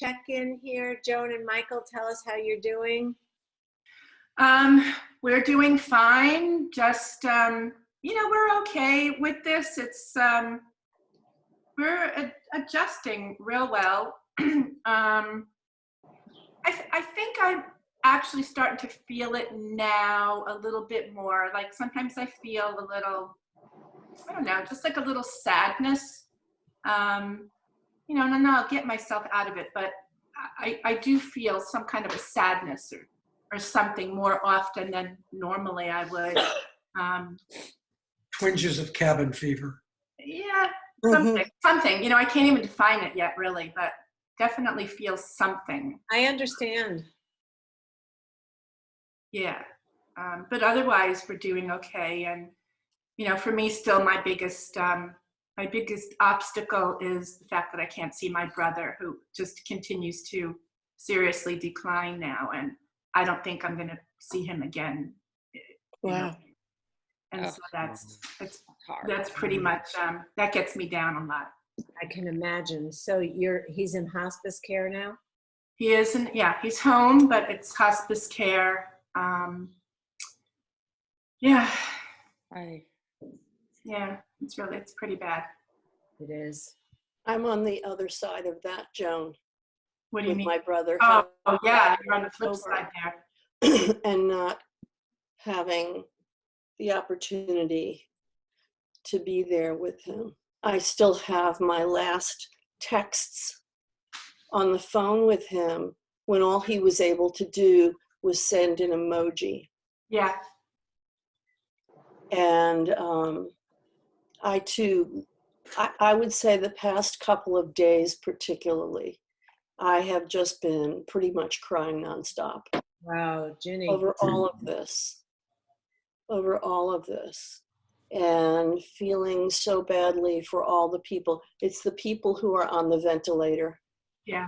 check in here. Joan and Michael, tell us how you're doing. We're doing fine. Just, we're okay with this. It's, we're adjusting real well. I think I'm actually starting to feel it now a little bit more. Like sometimes I feel a little, I don't know, just like a little sadness. And I'll get myself out of it, but I do feel some kind of a sadness or something more often than normally I would. Twinges of cabin fever. Yeah, something. I can't even define it yet, really, but definitely feel something. I understand. Yeah, but otherwise we're doing okay. And for me, still my biggest obstacle is the fact that I can't see my brother, who just continues to seriously decline now, and I don't think I'm going to see him again. Wow. And so that's pretty much, that gets me down a lot. I can imagine. So he's in hospice care now? He isn't, yeah, he's home, but it's hospice care. Yeah. Yeah, it's pretty bad. It is. I'm on the other side of that, Joan. What do you mean? With my brother. Oh, yeah, you're on the flip side there. And not having the opportunity to be there with him. I still have my last texts on the phone with him when all he was able to do was send an emoji. Yeah. And I would say the past couple of days particularly, I have just been pretty much crying nonstop. Wow, Ginny. Over all of this. And feeling so badly for all the people. It's the people who are on the ventilator. Yeah.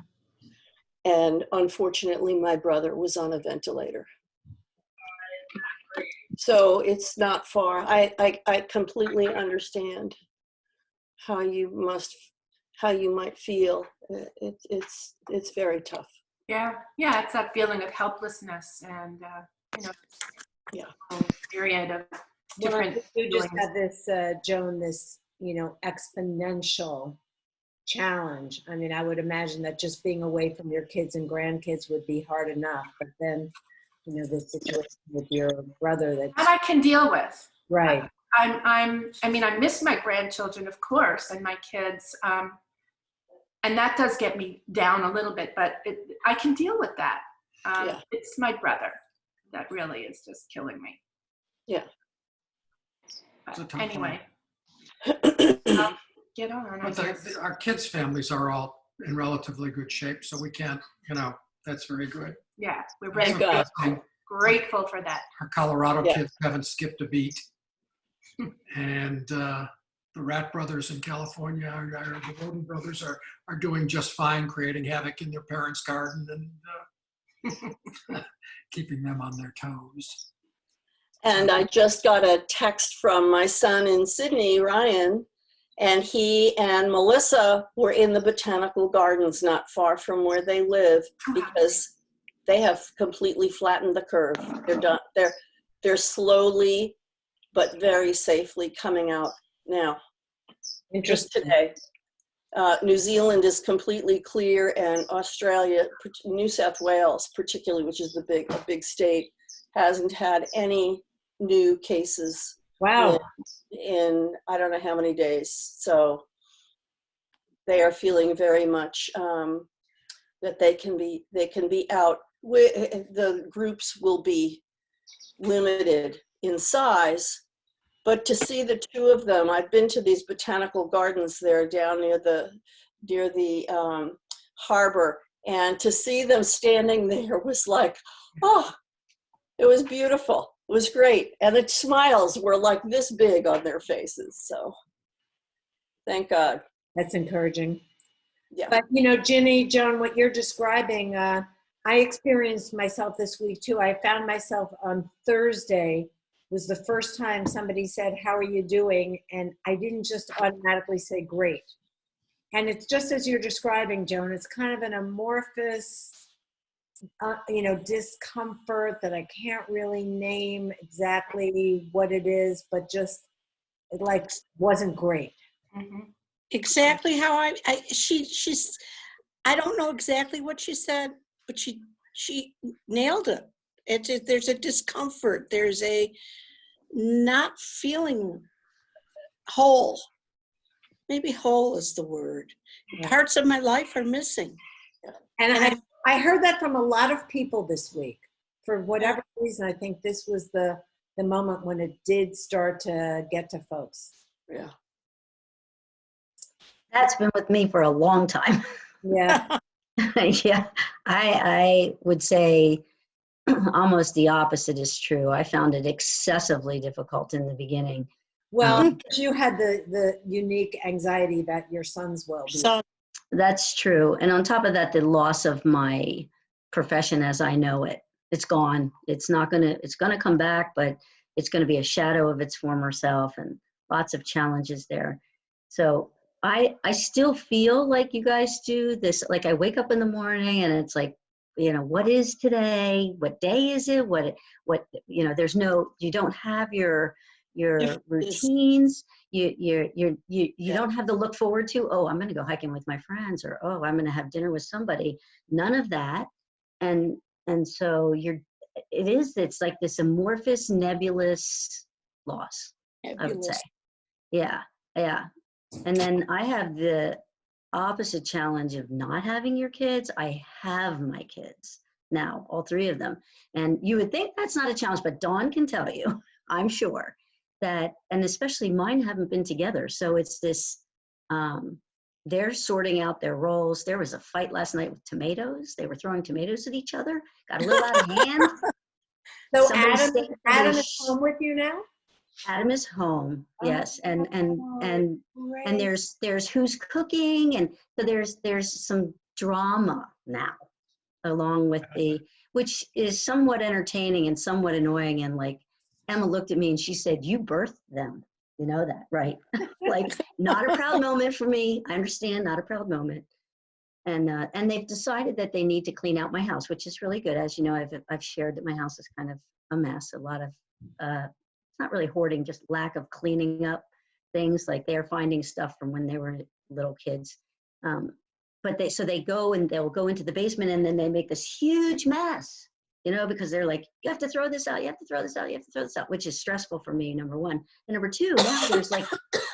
And unfortunately, my brother was on a ventilator. So it's not far. I completely understand how you might feel. It's very tough. Yeah, it's that feeling of helplessness and yeah, myriad of different. You just had this, Joan, this exponential challenge. I mean, I would imagine that just being away from your kids and grandkids would be hard enough, but then this situation with your brother that I can deal with. Right. I miss my grandchildren, of course, and my kids, and that does get me down a little bit, but I can deal with that. It's my brother that really is just killing me. Yeah. But anyway, get on. Our kids' families are all in relatively good shape, so we can't, that's very good. Yeah, we're very grateful for that. Our Colorado kids haven't skipped a beat. And the Rat Brothers in California, the Roden Brothers are doing just fine, creating havoc in their parents' garden and keeping them on their toes. And I just got a text from my son in Sydney, Ryan, and he and Melissa were in the botanical gardens not far from where they live because they have completely flattened the curve. They're done. They're slowly but very safely coming out now. Just today. New Zealand is completely clear, and Australia, New South Wales particularly, which is a big state, hasn't had any new cases. Wow. In I don't know how many days. So they are feeling very much that they can be out. The groups will be limited in size, but to see the two of them, I've been to these botanical gardens there down near the harbor, and to see them standing there was like, oh, it was beautiful. It was great. And the smiles were like this big on their faces. So thank God. That's encouraging. Yeah. But, Ginny, Joan, what you're describing, I experienced myself this week too. I found myself on Thursday was the first time somebody said, how are you doing? And I didn't just automatically say great. And it's just as you're describing, Joan, it's kind of an amorphous, discomfort that I can't really name exactly what it is, but just it like wasn't great. Mm-hmm. Exactly how she's, I don't know exactly what she said, but she nailed it. There's a discomfort. There's a not feeling whole. Maybe whole is the word. Yeah. Parts of my life are missing. And I heard that from a lot of people this week. For whatever reason, I think this was the moment when it did start to get to folks. Yeah. That's been with me for a long time. Yeah. Yeah, I would say almost the opposite is true. I found it excessively difficult in the beginning. Well, you had the unique anxiety about your son's well-being. So That's true. And on top of that, the loss of my profession as I know it. It's gone. It's gonna come back, but it's gonna be a shadow of its former self and lots of challenges there. So I still feel like you guys do this, like I wake up in the morning and it's like, what is today? What day is it? What, you don't have your routines. You don't have to look forward to, oh, I'm going to go hiking with my friends, or, oh, I'm going to have dinner with somebody. None of that. And so it's like this amorphous, nebulous loss, I would say. Yeah. And then I have the opposite challenge of not having your kids. I have my kids now, all three of them. And you would think that's not a challenge, but Dawn can tell you, I'm sure, that, and especially mine haven't been together. So it's this, they're sorting out their roles. There was a fight last night with tomatoes. They were throwing tomatoes at each other. Got a little out of hand. So Somebody Adam is home with you now? Adam is home, yes, and Great. there's who's cooking, and so there's some drama now, along with which is somewhat entertaining and somewhat annoying. And like Emma looked at me and she said, "You birthed them, you know that, right?" Like, not a proud moment for me. I understand, not a proud moment. And they've decided that they need to clean out my house, which is really good. As you know, I've shared that my house is kind of a mess. A lot of it's not really hoarding, just lack of cleaning up things. Like they're finding stuff from when they were little kids. But they go and they'll go into the basement and then they make this huge mess, because they're like, you have to throw this out, you have to throw this out, you have to throw this out, which is stressful for me, number one. And number two, now there's like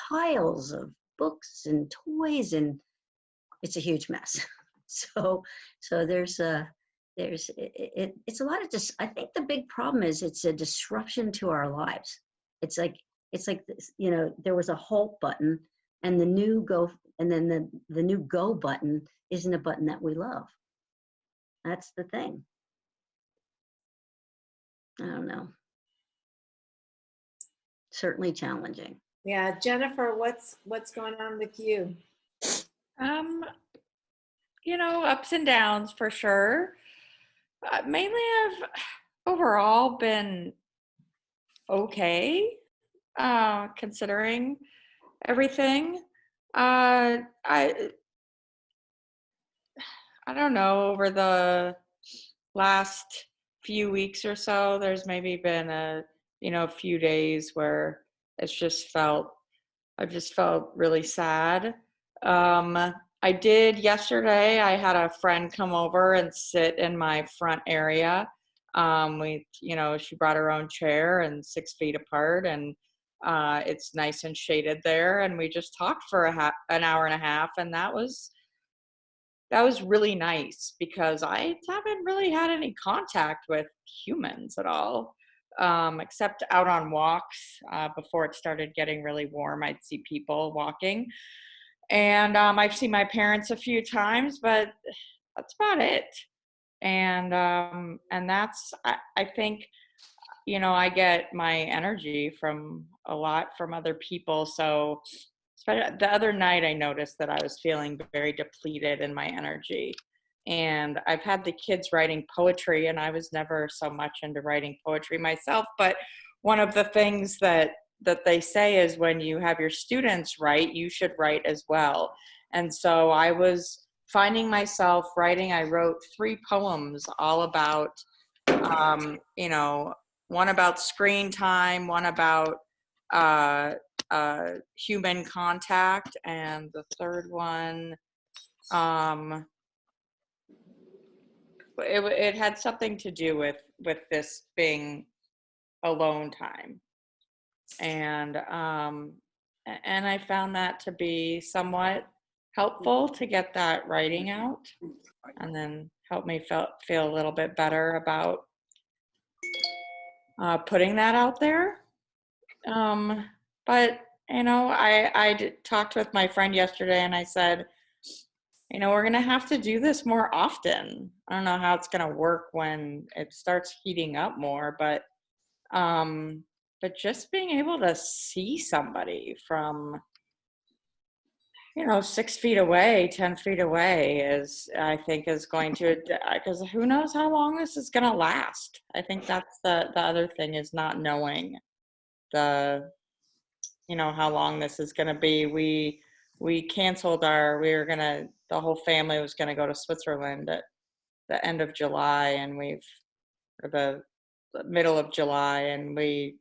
piles of books and toys, and it's a huge mess. So it's a lot of I think the big problem is it's a disruption to our lives. It's like this, there was a halt button, and the new go, and then the new go button isn't a button that we love. That's the thing. I don't know. Certainly challenging. Yeah, Jennifer, what's going on with you? Ups and downs for sure. Mainly I've overall been okay, considering everything. I don't know, over the last few weeks or so, there's maybe been a few days where I've just felt really sad. I did yesterday. I had a friend come over and sit in my front area. She brought her own chair and 6 feet apart, and it's nice and shaded there. And we just talked for an hour and a half, and that was really nice, because I haven't really had any contact with humans at all, except out on walks. Before it started getting really warm, I'd see people walking. And I've seen my parents a few times, but that's about it. And that's, I think, I get my energy from a lot from other people. So the other night I noticed that I was feeling very depleted in my energy. And I've had the kids writing poetry, and I was never so much into writing poetry myself. But one of the things that they say is, when you have your students write, you should write as well. And so I was finding myself writing. I wrote 3 poems all about, you know, one about screen time, one about human contact, and the third one, it had something to do with this being alone time. And I found that to be somewhat helpful to get that writing out, and then help me feel a little bit better about putting that out there. But you know, I talked with my friend yesterday, and I said, you know, we're gonna have to do this more often. I don't know how it's gonna work when it starts heating up more, but just being able to see somebody from, you know, 6 feet away, 10 feet away I think is going to, because who knows how long this is going to last. I think that's the other thing, is not knowing you know, how long this is going to be. We canceled the whole family was going to go to Switzerland at the end of July, and or the middle of July, and we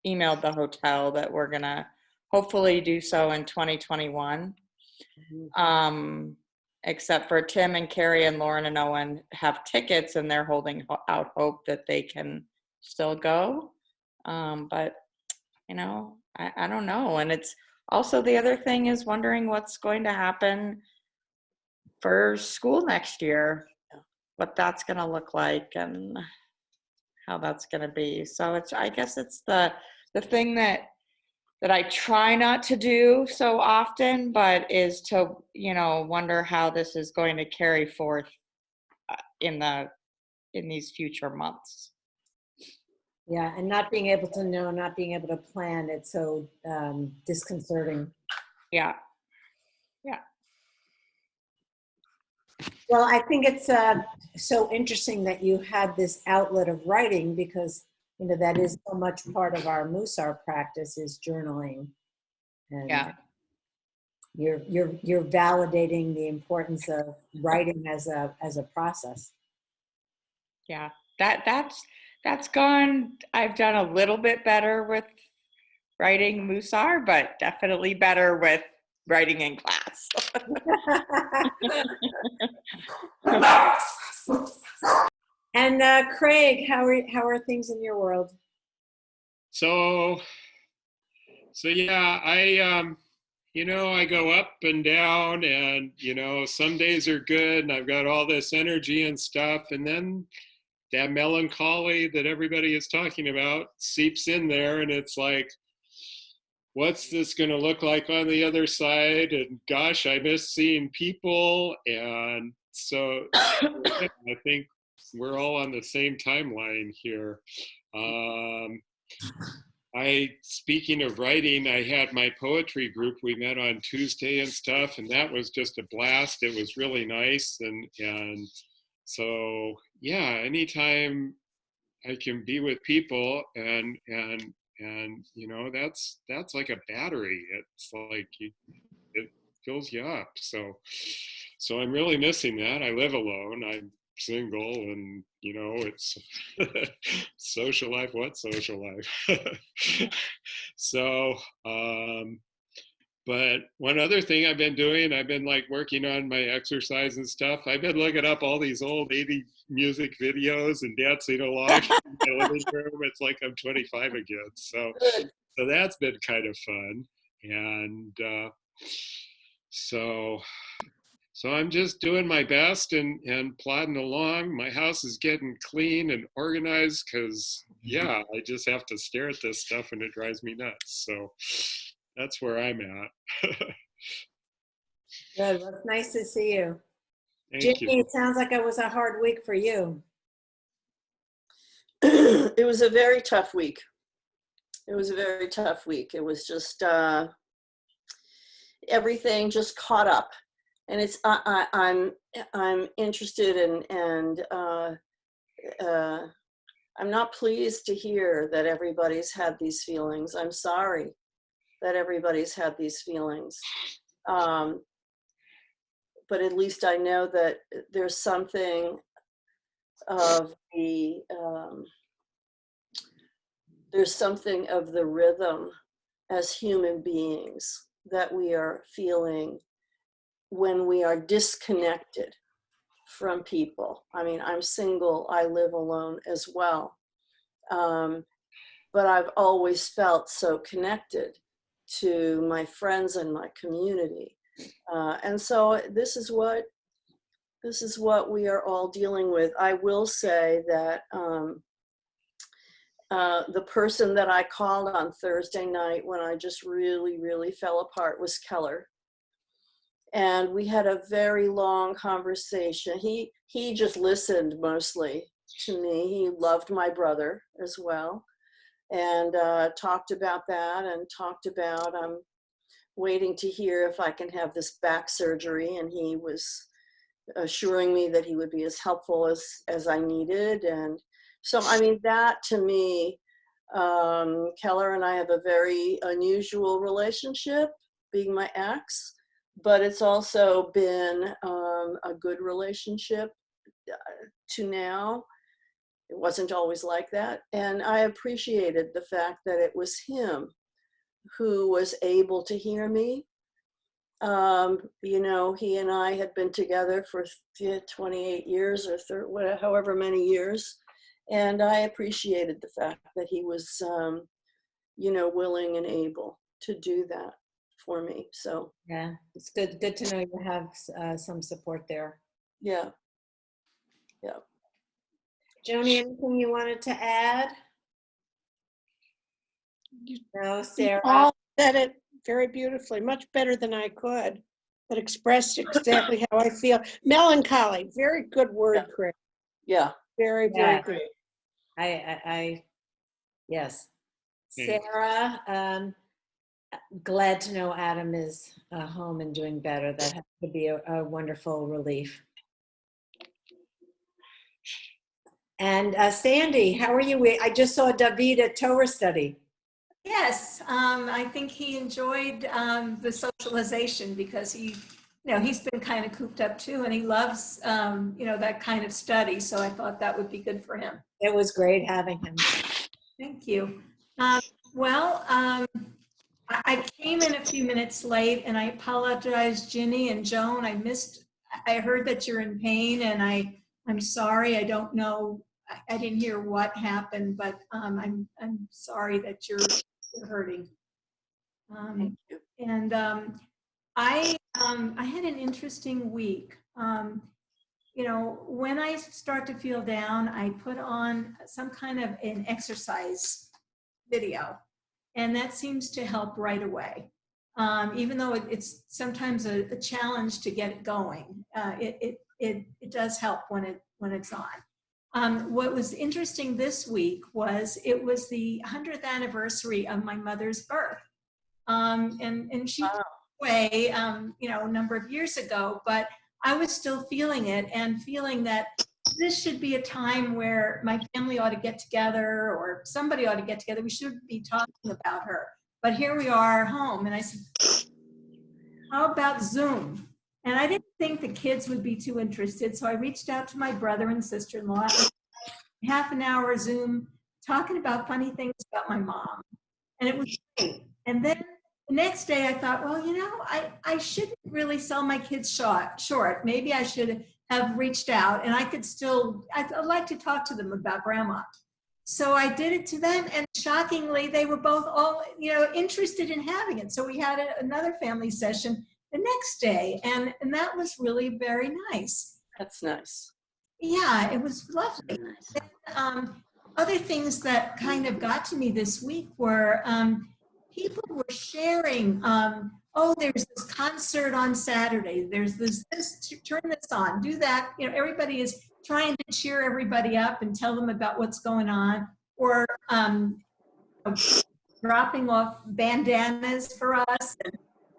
emailed the hotel that we're going to hopefully do so in 2021. Except for Tim and Carrie and Lauren and Owen have tickets, and they're holding out hope that they can still go. But, you know, I don't know. And it's also, the other thing is wondering what's going to happen for school next year, what that's going to look like and how that's going to be. So I guess it's the thing that I try not to do so often, but is to, you know, wonder how this is going to carry forth in these future months. Yeah, and not being able to know, not being able to plan, it's so disconcerting. Yeah. Well, I think it's so interesting that you had this outlet of writing, because, you know, that is so much part of our Mussar practice, is journaling. And Yeah. you're validating the importance of writing as a process. Yeah. That's gone. I've done a little bit better with writing Mussar, but definitely better with writing in class. And Craig, how are things in your world? So yeah, you know, I go up and down, and, you know, some days are good and I've got all this energy and stuff, and then that melancholy that everybody is talking about seeps in there, and it's like, what's this going to look like on the other side? And gosh, I miss seeing people. And so yeah, I think we're all on the same timeline here. Speaking of writing, I had my poetry group. We met on Tuesday and stuff, and that was just a blast. It was really nice. And so, yeah, anytime I can be with people and you know, that's like a battery. It's like it fills you up. So I'm really missing that. I live alone. I'm single, and, you know, it's social life. What social life? So, but one other thing I've been doing, I've been like working on my exercise and stuff. I've been looking up all these old 80 music videos and dancing along in my living room. It's like I'm 25 again. So that's been kind of fun. And so I'm just doing my best and plodding along. My house is getting clean and organized because, yeah, I just have to stare at this stuff and it drives me nuts. So that's where I'm at. Good. Well, it's nice to see you. Thank Jimmy, you. it sounds like it was a hard week for you. It was a very tough week. It was a very tough week. It was just everything just caught up, and it's I'm interested in, and I'm not pleased to hear that everybody's had these feelings. I'm sorry that everybody's had these feelings. but at least I know that there's something of the rhythm as human beings that we are feeling when we are disconnected from people. I mean, I'm single, I live alone as well. But I've always felt so connected to my friends and my community. And so this is what we are all dealing with. I will say that the person that I called on Thursday night when I just really, really fell apart was Keller. And we had a very long conversation. He just listened mostly to me. He loved my brother as well, and talked about that, and talked about I'm waiting to hear if I can have this back surgery. And he was assuring me that he would be as helpful as I needed. And so, I mean, that to me, Keller and I have a very unusual relationship, being my ex, but it's also been a good relationship to now. It wasn't always like that. And I appreciated the fact that it was him who was able to hear me. You know, he and I had been together for 28 years or however many years. And I appreciated the fact that he was, you know, willing and able to do that for me. So Yeah, it's good to know you have some support there. yeah, yeah. Joni, anything you wanted to add? No, You Sarah? all said it very beautifully, much better than I could, but expressed exactly how I feel. Melancholy, very good word, Yeah. Chris. Yeah. Very, Yeah. very good. I yes. Thanks. Sarah, glad to know Adam is home and doing better. That has to be a wonderful relief. And Sandy, how are you? I just saw David at Torah study. Yes, I think he enjoyed the socialization because he's been kind of cooped up too, and he loves, that kind of study. So I thought that would be good for him. It was great having him. Thank you. I came in a few minutes late, and I apologize, Ginny and Joan. I heard that you're in pain, and I'm sorry. I don't know. I didn't hear what happened, but I'm sorry that you're hurting. Thank you. And I had an interesting week. When I start to feel down, I put on some kind of an exercise video, and that seems to help right away. Even though it's sometimes a challenge to get it going, it does help when it's on. What was interesting this week was it was the 100th anniversary of my mother's birth. And she passed away, a number of years ago, but I was still feeling it and feeling that this should be a time where my family ought to get together or somebody ought to get together. We should be talking about her. But here we are home. And I said, how about Zoom? And I didn't think the kids would be too interested. So I reached out to my brother and sister-in-law, half an hour Zoom, talking about funny things about my mom. And it was great. And then the next day I thought, well, I shouldn't really sell my kids short. Maybe I should have reached out, and I'd like to talk to them about grandma. So I did it to them, and shockingly, they were both all, interested in having it. So we had another family session the next day, and that was really very nice. That's nice. Yeah, it was lovely. Other things that kind of got to me this week were people were sharing, there's this concert on Saturday. There's this, turn this on, do that. Everybody is trying to cheer everybody up and tell them about what's going on, or dropping off bandanas for us.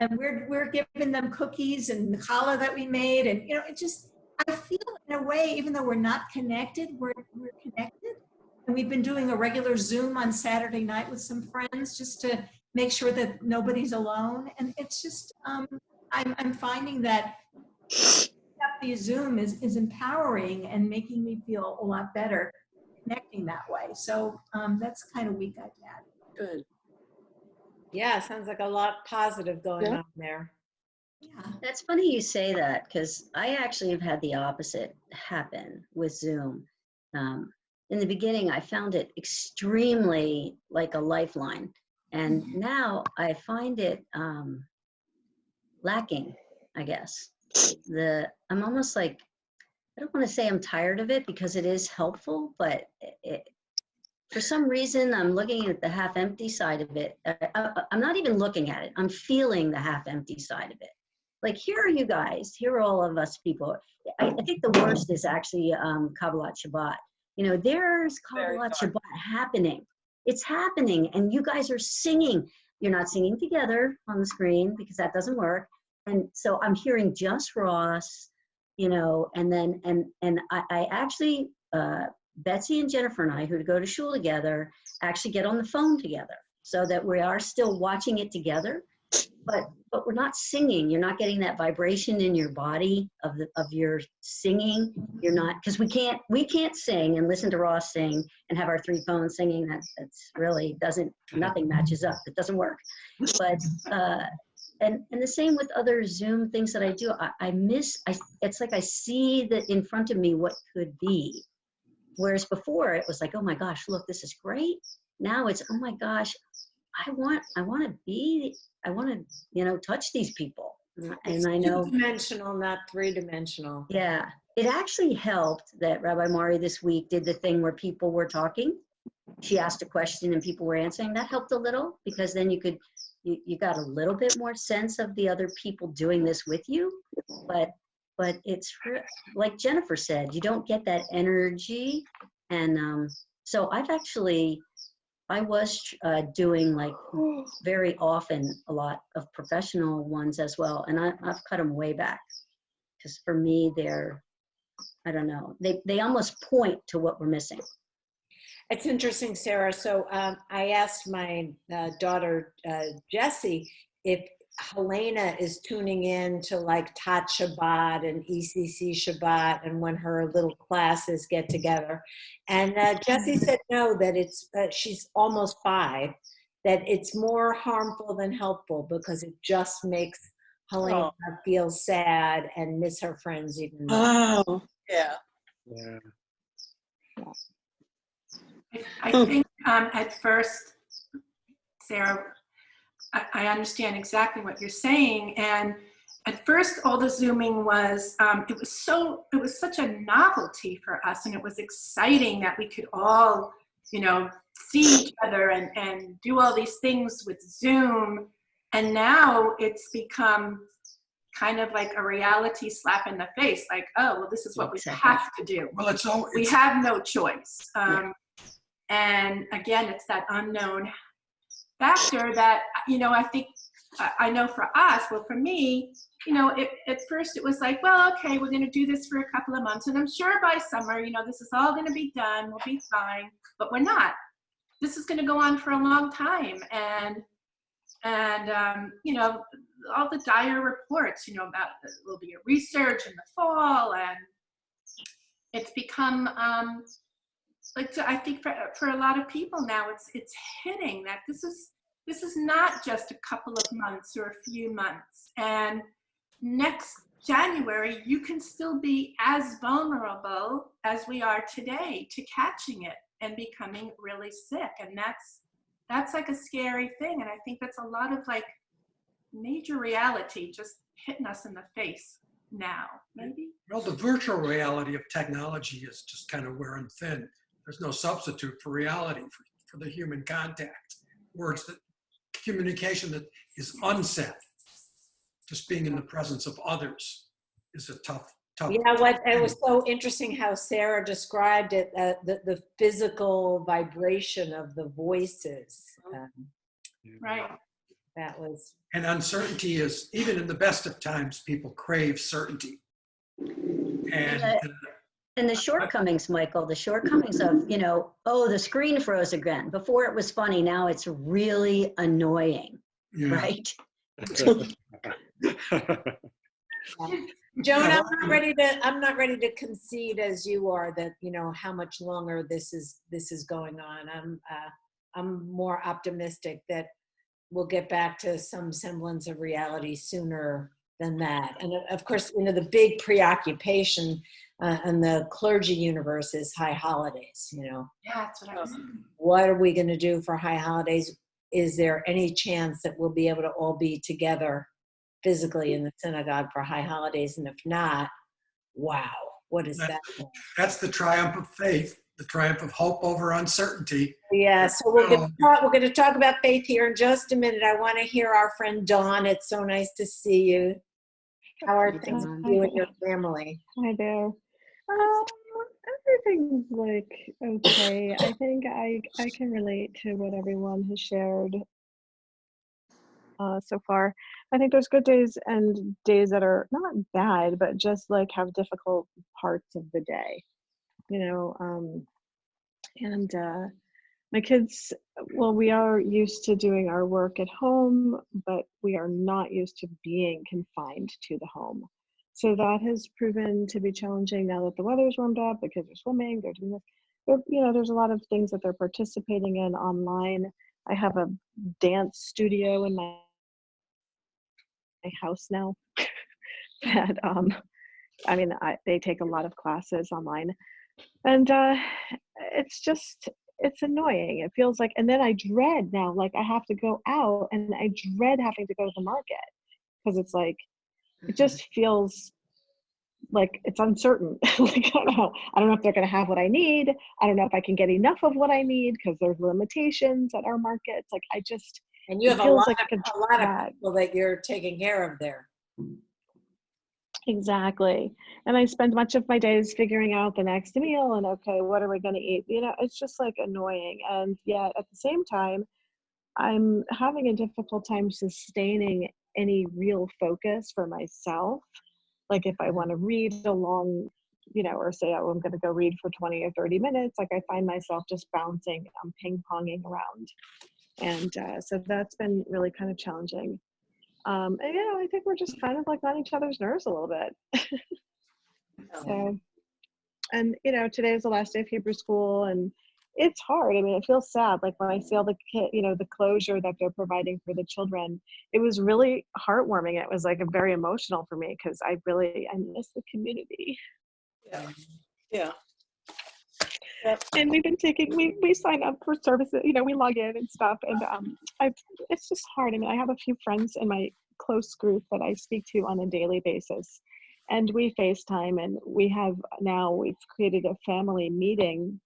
And we're giving them cookies and challah that we made. And, I feel in a way, even though we're not connected, we're connected. And we've been doing a regular Zoom on Saturday night with some friends just to make sure that nobody's alone. And it's just, I'm finding that these Zoom is empowering and making me feel a lot better connecting that way. So that's the kind of week I've had. Good. Yeah, sounds like a lot positive going Yeah. on there. Yeah. That's funny you say that, because I actually have had the opposite happen with Zoom. In the beginning, I found it extremely like a lifeline. And now I find it lacking, I guess. I'm almost like, I don't want to say I'm tired of it because it is helpful, but for some reason, I'm looking at the half empty side of it. I'm not even looking at it. I'm feeling the half empty side of it. Like, here are you guys, here are all of us people. I think the worst is actually Kabbalat Shabbat. You know, there's Kabbalat Shabbat happening. It's happening, and you guys are singing. You're not singing together on the screen because that doesn't work. And so I'm hearing just Ross, you know, and then, and I actually, Betsy and Jennifer and I, who go to shul together, actually get on the phone together so that we are still watching it together. But we're not singing. You're not getting that vibration in your body of your singing. You're not, because we can't sing and listen to Ross sing and have our three phones singing. That's really nothing matches up. It doesn't work. But and the same with other Zoom things that I do. It's like I see that in front of me what could be. Whereas before it was like, oh my gosh, look, this is great. Now it's, oh my gosh, I want to, you know, touch these people. And I know, 2-dimensional, not 3-dimensional. yeah, it actually helped that Rabbi Mari this week did the thing where people were talking. She asked a question and people were answering. That helped a little, because then you got a little bit more sense of the other people doing this with you. But it's like Jennifer said, you don't get that energy. And so I was doing, like, very often a lot of professional ones as well. And I've cut them way back, because for me, I don't know, they almost point to what we're missing. It's interesting, Sarah. So I asked my daughter, Jessie, if Helena is tuning in to like Tat Shabbat and ECC Shabbat and when her little classes get together. And Jessie said no, that it's, she's almost 5, that it's more harmful than helpful because it just makes Helena feel sad and miss her friends even more. Oh, yeah. Yeah. I think at first, Sarah, I understand exactly what you're saying. And at first, all the Zooming was, it was such a novelty for us, and it was exciting that we could all, you know, see each other and do all these things with Zoom. And now it's become kind of like a reality slap in the face, like, oh, well, this is what we have to do. Well, we have no choice. And again, it's that unknown factor that, you know, I think, I know for us, well, for me, you know, at first it was like, well, okay, we're going to do this for a couple of months. And I'm sure by summer, you know, this is all going to be done. We'll be fine. But we're not. This is going to go on for a long time. And you know, all the dire reports, you know, about there will be a resurge in the fall. And it's become, like, I think for a lot of people now, it's hitting that this is not just a couple of months or a few months. And next January, you can still be as vulnerable as we are today to catching it and becoming really sick. And that's like a scary thing. And I think that's a lot of like major reality just hitting us in the face now, maybe. Well, the virtual reality of technology is just kind of wearing thin. There's no substitute for reality, for the human contact. Communication that is unsaid. Just being in the presence of others is a tough. Yeah, it was so interesting how Sarah described it, the physical vibration of the voices. Right. That was. And uncertainty is, even in the best of times, people crave certainty. And the shortcomings, Michael, the shortcomings of, you know, oh, the screen froze again. Before it was funny, now it's really annoying, right? Joan, Yeah, I'm not ready to concede as you are that, how much longer this is going on. I'm more optimistic that we'll get back to some semblance of reality sooner than that. And of course, the big preoccupation in the clergy universe is high holidays. Yeah, that's what I was thinking. What are we going to do for high holidays? Is there any chance that we'll be able to all be together physically in the synagogue for high holidays? And if not, wow, what is that? that's the triumph of faith, the triumph of hope over uncertainty. Yeah, so we're going to talk about faith here in just a minute. I want to hear our friend Dawn. It's so nice to see you. How are things with you and your family? Hi there. Everything's like okay. I think I can relate to what everyone has shared so far. I think there's good days and days that are not bad, but just like have difficult parts of the day, and my kids, well, we are used to doing our work at home, but we are not used to being confined to the home. So that has proven to be challenging now that the weather's warmed up. The kids are swimming, they're doing this. There's a lot of things that they're participating in online. I have a dance studio in my house now that they take a lot of classes online, and it's annoying. It feels like, and then I dread now, like I have to go out and I dread having to go to the market because it's like, it just feels like it's uncertain. Like, I don't know if they're going to have what I need. I don't know if I can get enough of what I need because there's limitations at our markets. Like and you have a lot of people that you're taking care of there. Exactly. And I spend much of my days figuring out the next meal and okay, what are we going to eat? It's just like annoying. And yet at the same time, I'm having a difficult time sustaining any real focus for myself. Like if I want to read along, or say, oh, I'm going to go read for 20 or 30 minutes, like I find myself just bouncing, ping-ponging around. And so that's been really kind of challenging. And I think we're just kind of like on each other's nerves a little bit. So, and today is the last day of Hebrew school, and it's hard. I mean, it feels sad. Like when I see all the the closure that they're providing for the children, it was really heartwarming. It was like very emotional for me because I miss the community. Yeah. And we've been we sign up for services, we log in and stuff. And it's just hard. I mean, I have a few friends in my close group that I speak to on a daily basis. And we FaceTime, and we've created a family meeting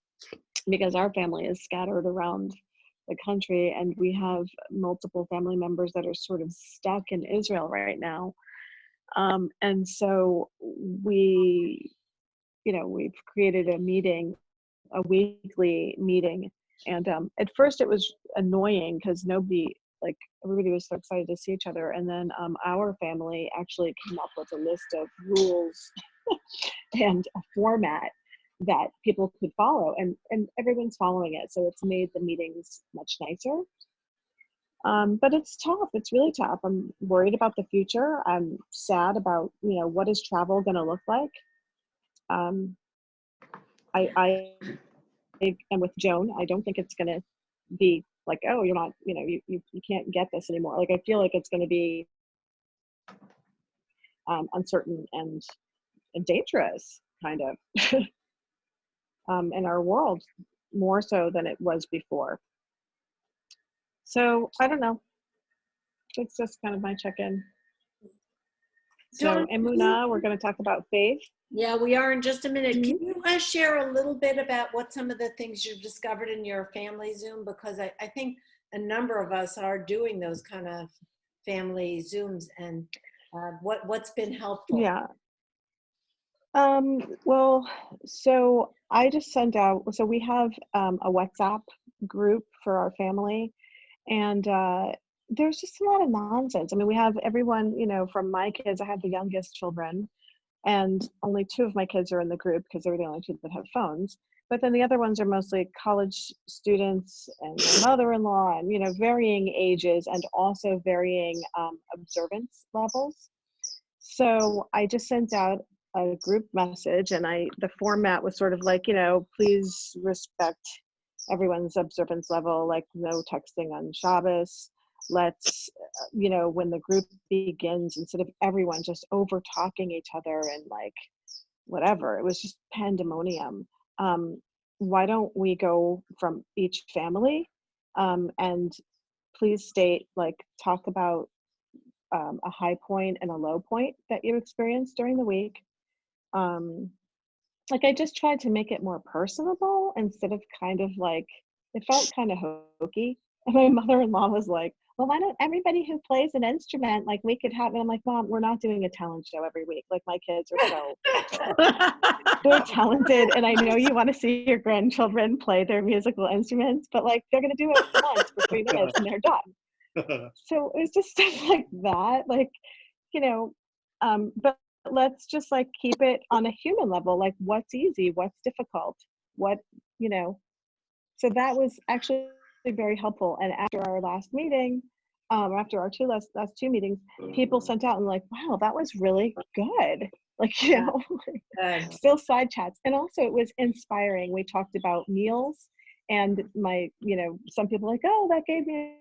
because our family is scattered around the country. And we have multiple family members that are sort of stuck in Israel right now. And so we've created a weekly meeting. And at first it was annoying because everybody was so excited to see each other. And then our family actually came up with a list of rules and a format that people could follow, and everyone's following it. So it's made the meetings much nicer. But it's tough. It's really tough. I'm worried about the future. I'm sad about, what is travel going to look like? I am with Joan. I don't think it's going to be like, oh, you're not, you can't get this anymore. Like, I feel like it's going to be uncertain and dangerous, kind of, in our world, more so than it was before. So I don't know. It's just kind of my check-in. So, Emunah, we're going to talk about faith. Yeah, we are in just a minute. Can you share a little bit about what some of the things you've discovered in your family Zoom? Because I think a number of us are doing those kind of family Zooms, and what's been helpful? Yeah. Well, so I just sent out, so we have a WhatsApp group for our family, and there's just a lot of nonsense. I mean, we have everyone, from my kids. I have the youngest children, and only 2 of my kids are in the group because they're the only 2 that have phones. But then the other ones are mostly college students and my mother-in-law, and varying ages and also varying observance levels. So I just sent out a group message, and the format was sort of like, please respect everyone's observance level, like no texting on Shabbos. Let's, when the group begins, instead of everyone just over talking each other and like whatever, it was just pandemonium. Why don't we go from each family, and please state, like, talk about a high point and a low point that you experienced during the week. Like, I just tried to make it more personable instead of kind of like, it felt kind of hokey. And my mother-in-law was like, well, why don't everybody who plays an instrument, like, we could have, and I'm like, Mom, we're not doing a talent show every week. Like, my kids are so they're talented, and I know you want to see your grandchildren play their musical instruments, but like, they're going to do it once for 3 minutes and they're done. So it was just stuff like that, like, but let's just like keep it on a human level, like what's easy, what's difficult, what, so that was actually very helpful. And after our last meeting, after our last two meetings, people sent out and like, wow, that was really good. Like, still side chats. And also it was inspiring. We talked about meals, and some people like, oh, that gave me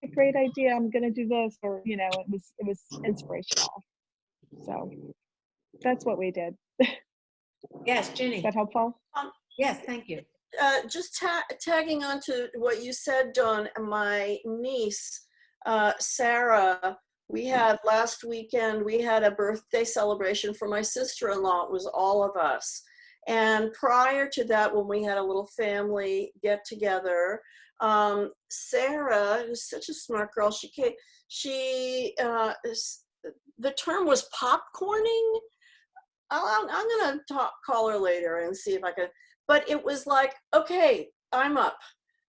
a great idea. I'm going to do this, or, it was inspirational. So that's what we did. Yes, Ginny. Is that helpful? Yes, thank you. Just tagging on to what you said, Dawn, my niece, Sarah, last weekend, we had a birthday celebration for my sister-in-law. It was all of us. And prior to that, when we had a little family get together, Sarah, who's such a smart girl, the term was popcorning. I'm going to call her later and see if I can. But it was like, okay, I'm up,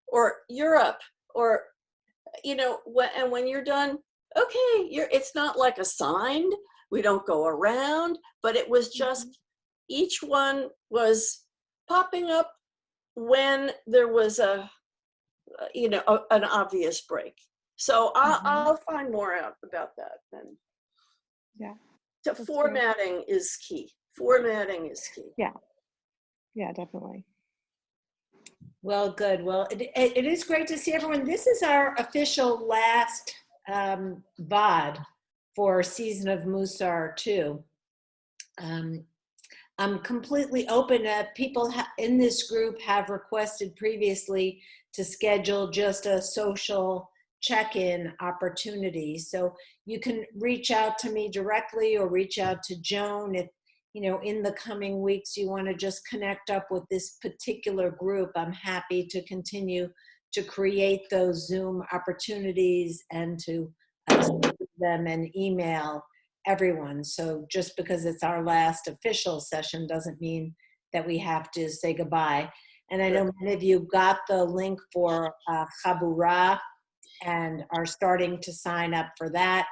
or you're up, or, and when you're done, okay, it's not like assigned. We don't go around, but it was just, each one was popping up when there was an obvious break. So I'll find more out about that then. Yeah. So formatting is key. Formatting is key. Yeah. Yeah, definitely. Well, good. Well, it is great to see everyone. This is our official last VOD for season of Mussar II. I'm completely open. People in this group have requested previously to schedule just a social check-in opportunity. So you can reach out to me directly or reach out to Joan if, in the coming weeks you want to just connect up with this particular group. I'm happy to continue to create those Zoom opportunities and to them and email everyone. So just because it's our last official session doesn't mean that we have to say goodbye. And I know many of you got the link for Chabura and are starting to sign up for that.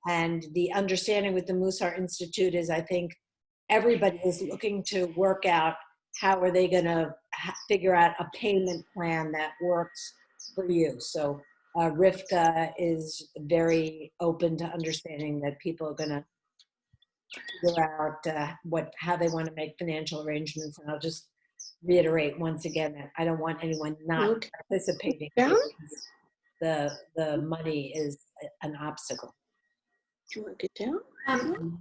And the understanding with the Mussar Institute is, I think everybody is looking to work out how are they going to figure out a payment plan that works for you. So Rivka is very open to understanding that people are going to figure out how they want to make financial arrangements. And I'll just reiterate once again that I don't want anyone not participating. The money is an obstacle. Do you want to get down?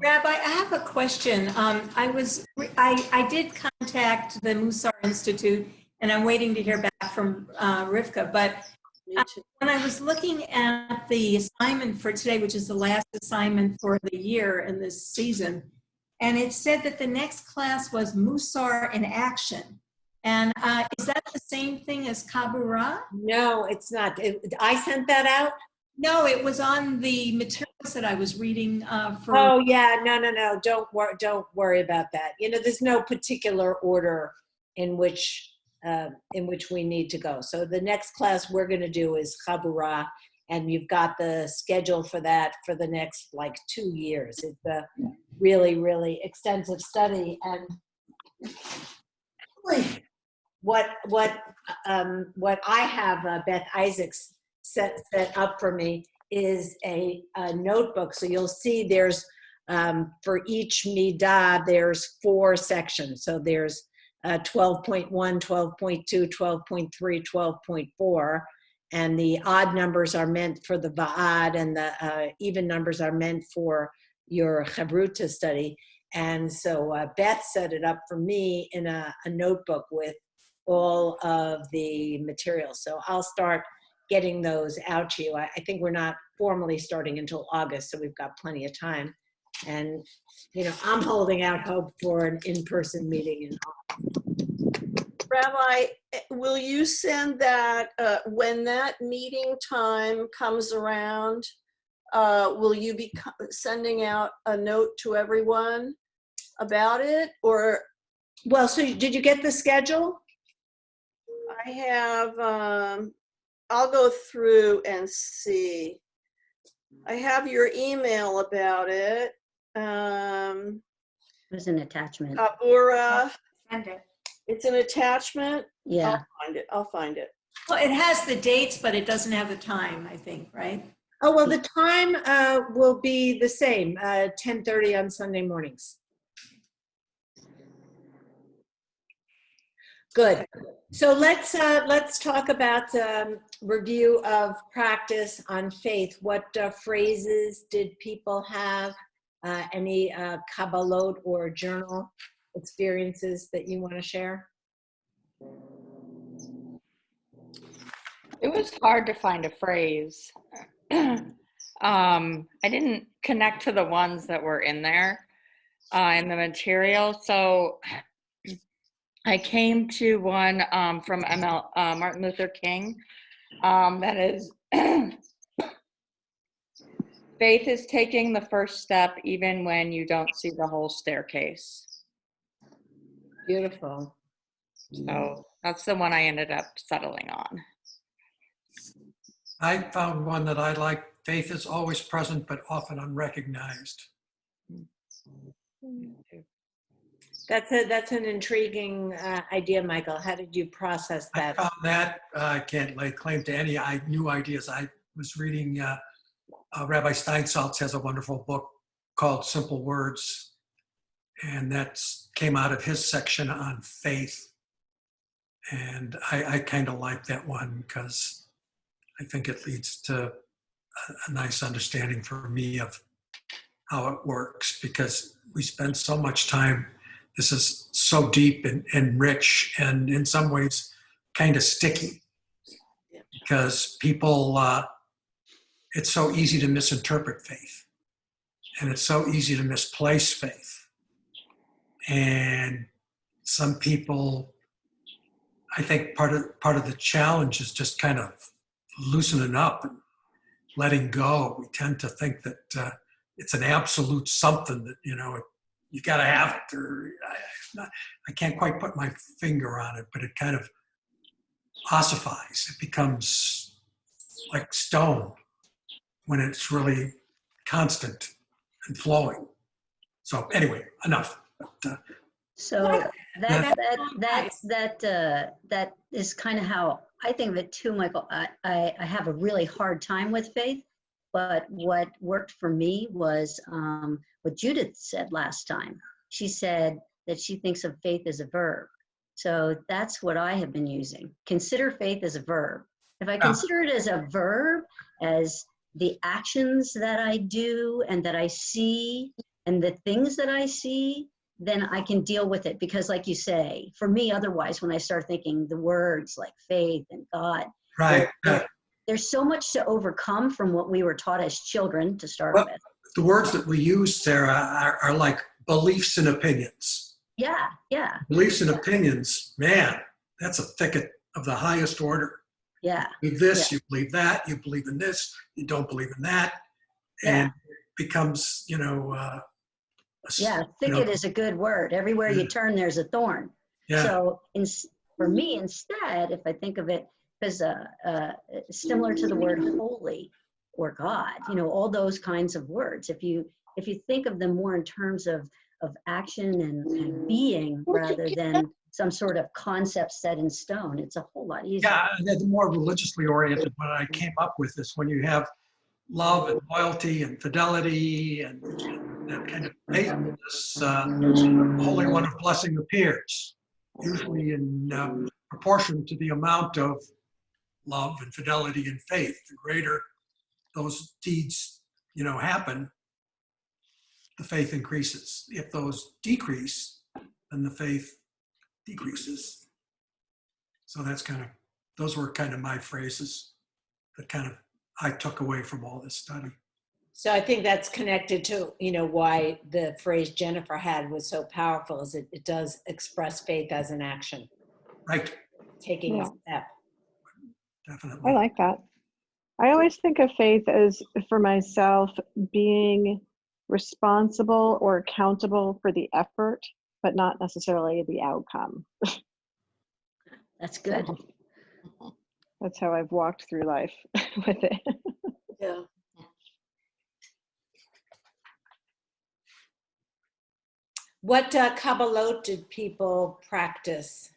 Rabbi, I have a question. I did contact the Mussar Institute, and I'm waiting to hear back from Rivka. But when I was looking at the assignment for today, which is the last assignment for the year in this season, and it said that the next class was Mussar in Action. And is that the same thing as Kabura? No, it's not. I sent that out? No, it was on the materials that I was reading for. Oh yeah, no. Don't worry about that. There's no particular order in which we need to go. So the next class we're going to do is Chabura, and you've got the schedule for that for the next 2 years. It's a really, really extensive study, and what I have Beth Isaacs set up for me is a notebook. So you'll see there's for each midah, there's 4 sections. So there's 12.1, 12.2, 12.3, 12.4. And the odd numbers are meant for the Va'ad, and the even numbers are meant for your Chavruta study. And so Beth set it up for me in a notebook with all of the materials. So I'll start getting those out to you. I think we're not formally starting until August, so we've got plenty of time. And, you know, I'm holding out hope for an in-person meeting in Rabbi, will you send that, when that meeting time comes around, will you be sending out a note to everyone about it? Or, well, so did you get the schedule? I have, I'll go through and see. I have your email about it. It was an attachment. Abura, Send it. it's an attachment. Yeah. I'll find it. Well, it has the dates, but it doesn't have the time, I think, right? Oh, well, the time will be the same, 10:30 on Sunday mornings. Good. So let's talk about review of practice on faith. What phrases did people have? Any Kabbalot or journal experiences that you want to share? It was hard to find a phrase. I didn't connect to the ones that were in there in the material. So I came to one from Martin Luther King that is, faith is taking the first step even when you don't see the whole staircase. Beautiful. So that's the one I ended up settling on. I found one that I like. Faith is always present, but often unrecognized. That's an intriguing idea, Michael. How did you process I that? found that. I can't lay claim to any new ideas. I was reading, Rabbi Steinsaltz has a wonderful book called Simple Words, and that came out of his section on faith. And I kind of like that one because I think it leads to a nice understanding for me of how it works, because we spend so much time. This is so deep and rich, and in some ways kind of sticky, because people, it's so easy to misinterpret faith, and it's so easy to misplace faith. And some people, I think part of the challenge is just kind of loosening up and letting go. We tend to think that it's an absolute something that, you know, you got to have it, or I can't quite put my finger on it, but it kind of ossifies. It becomes like stone when it's really constant and flowing. So anyway, enough. But, So that is kind of how I think of it too, Michael. I have a really hard time with faith, but what worked for me was what Judith said last time. She said that she thinks of faith as a verb. So that's what I have been using. Consider faith as a verb. If I consider it as a verb, as the actions that I do and that I see and the things that I see, then I can deal with it. Because like you say, for me, otherwise, when I start thinking the words like faith and God, right. There's so much to overcome from what we were taught as children to start with. The words that we use, Sarah, are like beliefs and opinions. Yeah. Beliefs and opinions, man, that's a thicket of the highest order. Yeah. You believe this, you believe that, you believe in this, you don't believe in that. And it becomes, thicket is a good word. Everywhere you turn, there's a thorn. Yeah. So for me, instead, if I think of it as similar to the word holy or God, all those kinds of words, if you think of them more in terms of action and being rather than some sort of concept set in stone, it's a whole lot easier. Yeah, the more religiously oriented one I came up with is when you have love and loyalty and fidelity and that kind of faithfulness, the Holy One of blessing appears, usually in proportion to the amount of love and fidelity and faith. The greater those deeds, happen, the faith increases. If those decrease, then the faith decreases. So those were kind of my phrases that I took away from all this study. So I think that's connected to, why the phrase Jennifer had was so powerful, is it does express faith as an action. Right. Taking a step. Definitely. I like that. I always think of faith as, for myself, being responsible or accountable for the effort, but not necessarily the outcome. That's good. So, that's how I've walked through life with it. Yeah. What Kabbalot did people practice?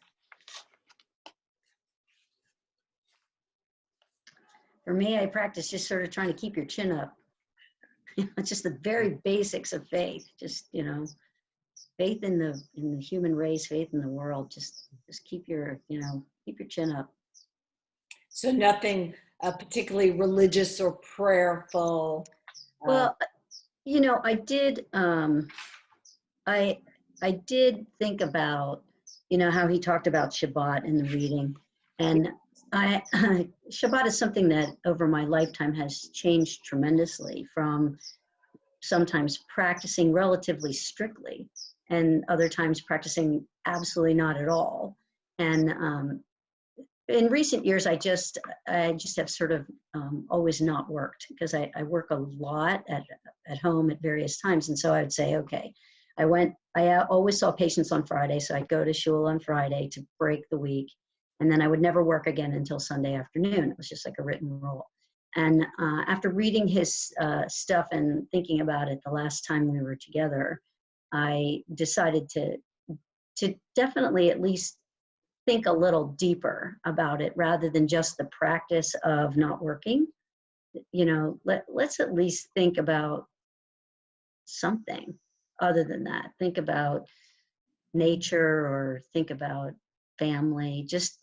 For me, I practice just sort of trying to keep your chin up. It's just the very basics of faith. Just, faith in the human race, faith in the world. Just keep your chin up. So nothing particularly religious or prayerful. Well, I did. I did think about, how he talked about Shabbat in the reading, and Shabbat is something that over my lifetime has changed tremendously, from sometimes practicing relatively strictly and other times practicing absolutely not at all. And in recent years, I just have sort of always not worked, because I work a lot at home at various times. And so I would say, okay, I always saw patients on Friday, so I'd go to shul on Friday to break the week. And then I would never work again until Sunday afternoon. It was just like a written rule. And after reading his stuff and thinking about it the last time we were together, I decided to definitely at least think a little deeper about it, rather than just the practice of not working. Let's at least think about something other than that. Think about nature, or think about family. Just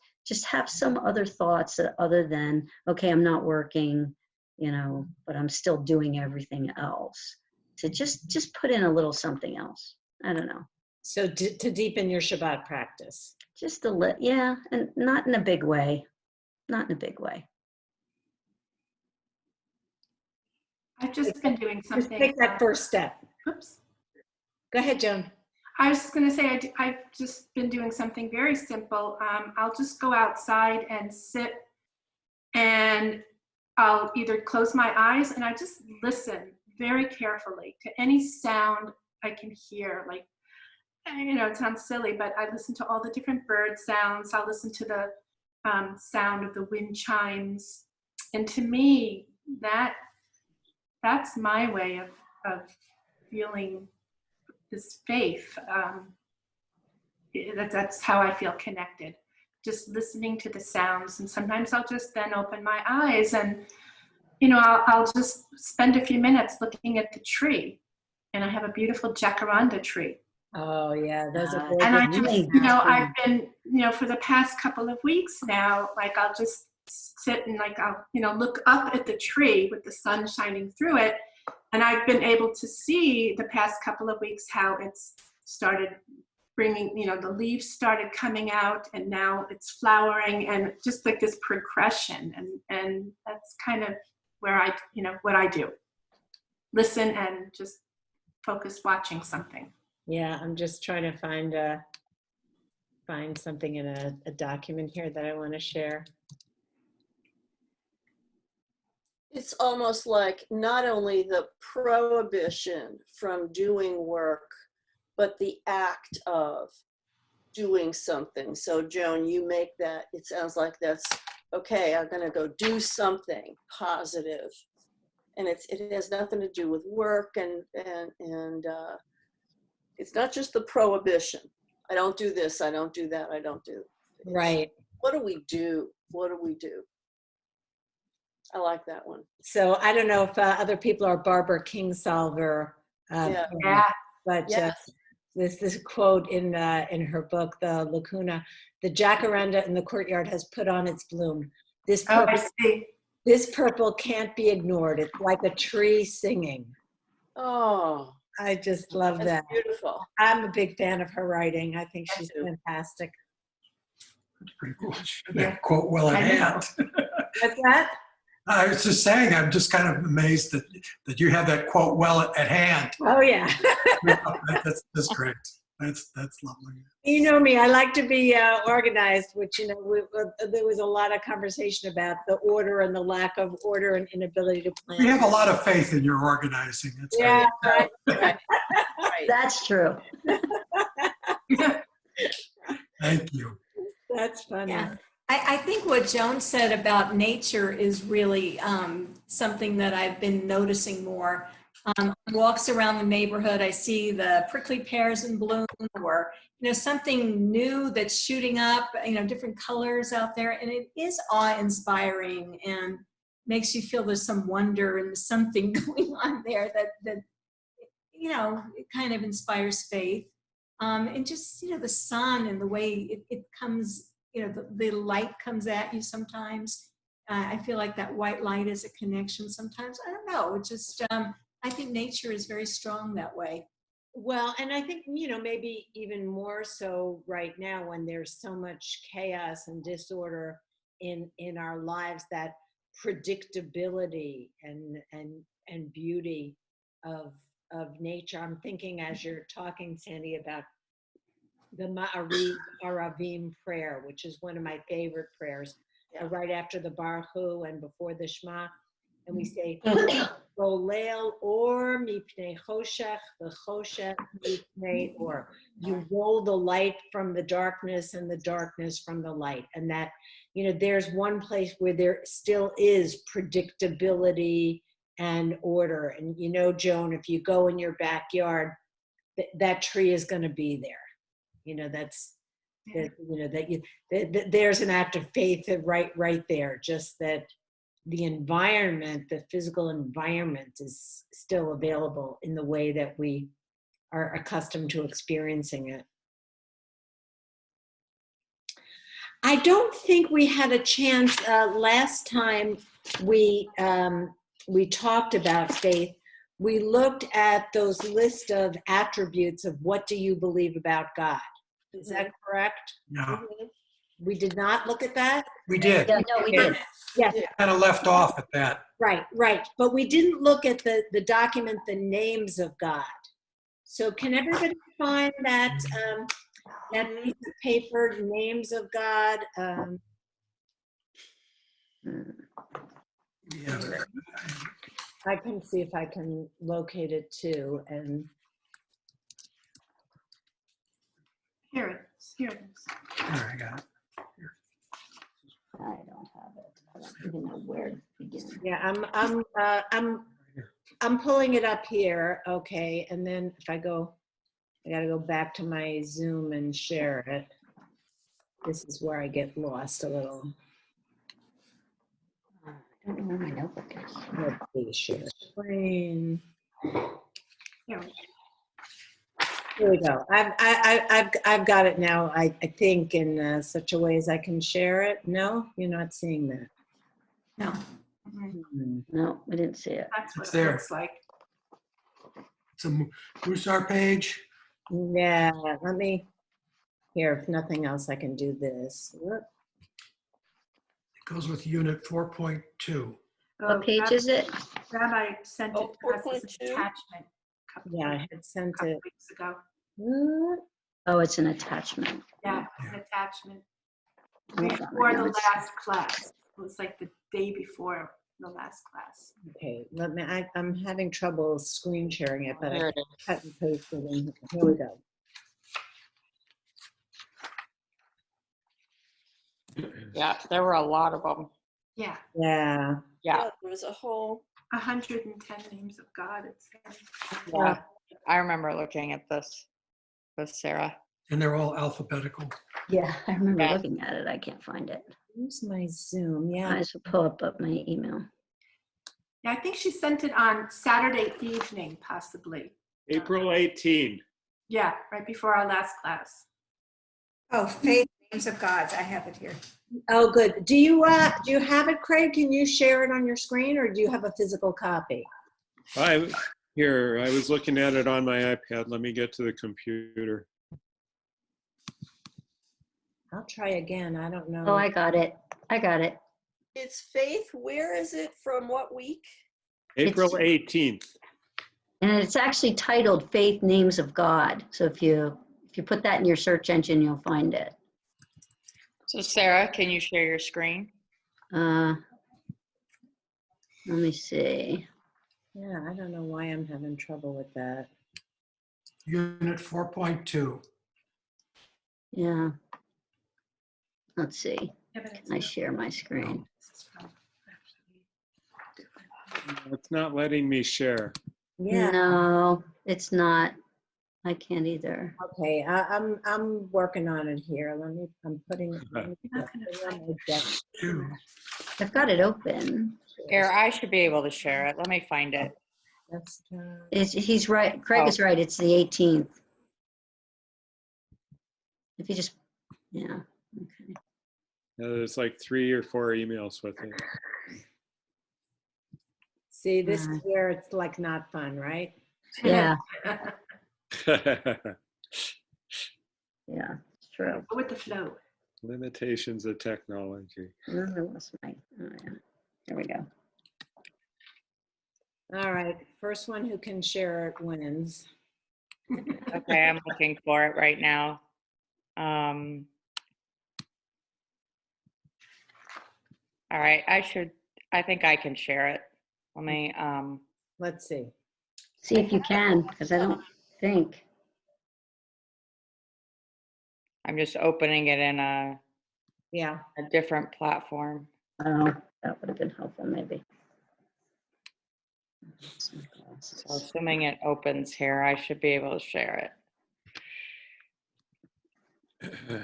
have some other thoughts other than, okay, I'm not working, but I'm still doing everything else. To just put in a little something else. I don't know. So to deepen your Shabbat practice. Just yeah, and not in a big way. Not in a big way. I've just been doing Just something. take that first step. Oops. Go ahead, Joan. I was just going to say, I've just been doing something very simple. I'll just go outside and sit, and I'll either close my eyes and I just listen very carefully to any sound I can hear. Like, it sounds silly, but I listen to all the different bird sounds. I'll listen to the sound of the wind chimes. And to me, that's my way of feeling this faith. That's how I feel connected. Just listening to the sounds. And sometimes I'll just then open my eyes and, I'll just spend a few minutes looking at the tree. And I have a beautiful jacaranda tree. Oh yeah, those are And I gorgeous. just, I've been, for the past couple of weeks now, like I'll just sit and I'll, look up at the tree with the sun shining through it. And I've been able to see the past couple of weeks how it's started bringing, the leaves started coming out, and now it's flowering, and just like this progression. And that's kind of where what I do. Listen and just focus watching something. Yeah, I'm just trying to find something in a document here that I want to share. It's almost like not only the prohibition from doing work, but the act of doing something. So Joan, you make that, it sounds like that's, okay, I'm gonna go do something positive. And it has nothing to do with work, and it's not just the prohibition. I don't do this, I don't do that, I don't do. Right. What do we do? What do we do? I like that one. So I don't know if other people are Barbara Kingsolver Yeah. But Yes. this quote in her book, The Lacuna, the jacaranda in the courtyard has put on its bloom. This Oh, purple, I see. this purple can't be ignored. It's like a tree singing. Oh, I just love that's that. beautiful. I'm a big fan of her writing. I think she's fantastic. That's pretty cool. That quote well at I know. hand. What's that? I was just saying, I'm just kind of amazed that you have that quote well at hand. Oh yeah. That's great. That's lovely. You know me, I like to be organized, which, there was a lot of conversation about the order and the lack of order and inability to plan. We have a lot of faith in your organizing. That's Yeah, great. right. Right. That's true. Thank you. That's funny. Yeah. I think what Joan said about nature is really something that I've been noticing more. Walks around the neighborhood, I see the prickly pears in bloom, or something new that's shooting up, different colors out there, and it is awe-inspiring and makes you feel there's some wonder and something going on there that it kind of inspires faith. And just the sun and the way it comes. The light comes at you sometimes. I feel like that white light is a connection sometimes. I don't know. It just, I think nature is very strong that way. Well, and I think, maybe even more so right now when there's so much chaos and disorder in our lives, that predictability and beauty of nature. I'm thinking as you're talking, Sandy, about the Ma'aravim prayer, which is one of my favorite prayers, right after the Baruch Hu and before the Shema. And we say, Rolel or mipnei choshech, v'choshech mipnei or. You roll the light from the darkness and the darkness from the light. And that, there's one place where there still is predictability and order. And Joan, if you go in your backyard, that tree is going to be there. There's an act of faith right there. Just that the environment, the physical environment, is still available in the way that we are accustomed to experiencing it. I don't think we had a chance last time we talked about faith. We looked at those list of attributes of what do you believe about God. Is that correct? Yeah, We did not look at that? we did. Yeah, no, we did. Yes. Kind of left off at that. Right. But we didn't look at the document, the names of God. So can everybody find that piece of paper, names of God? Yeah. I can see if I can locate it too. And Here it is. Here it is. There, I got it. I don't have it. I don't even know where to begin. yeah, I'm pulling it up here. Okay, and then if I gotta go back to my Zoom and share it. This is where I get lost a little. I don't know where my notebook is. Let's see, share screen. Here we go. Here we go. I've got it now. I think in such a way as I can share it. No, you're not seeing that. No. No, we didn't see it. That's what It's it there. looks like. It's a Mussar page. Yeah, let me. Here, if nothing else, I can do this. Whoop. It goes with unit 4.2. What page is it? Rabbi sent it to us as 4.2? an attachment a couple Yeah, I had sent couple it. weeks ago. Whoop. Oh, it's an attachment. Yeah, an attachment. Hold on, Before I the know it's- last class. It was like the day before the last class. Okay, let me. I'm having trouble screen sharing it, but There I it is. cut and paste it in. Here we go. Yeah, there were a lot of them. Yeah, Yeah. Yeah, There was a whole, 110 names of God, it says. yeah. I remember looking at this with Sarah. And they're all alphabetical. Yeah, I remember Yeah. looking at it. I can't find it. Where's my Zoom? Yeah. I should pull up my email. Yeah, I think she sent it on Saturday evening, possibly. April 18. Yeah, right before our last class. Oh, faith, names of gods. I have it here. Oh, good. Do you have it, Craig? Can you share it on your screen, or do you have a physical copy? I was looking at it on my iPad. Let me get to the computer. I'll try again. I don't know. Oh, I got it. I got it. It's Faith. Where is it from? What week? April 18th. And it's actually titled Faith Names of God. So if you put that in your search engine, you'll find it. So Sarah, can you share your screen? Let me see. Yeah, I don't know why I'm having trouble with that. Unit 4.2. Yeah. Let's see. Can I share my screen? It's not letting me share. Yeah. No, it's not. I can't either. Okay, I'm working on it here. I'm putting it on my desk. I've got it open. Here, I should be able to share it. Let me find it. He's right. Craig is right. It's the 18th. If you just, yeah. Okay. There's like 3 or 4 emails with it. See, this is where it's like not fun, right? Yeah. Yeah, it's true. Go with the flow. Limitations of technology. Oh, yeah. There we go. All right, first one who can share it wins. Okay, I'm looking for it right now. All right, I think I can share it. Let me, Let's see. See if you can, because I don't think. I'm just opening it in a different platform. Oh, that would have been helpful, maybe. So assuming it opens here, I should be able to share it.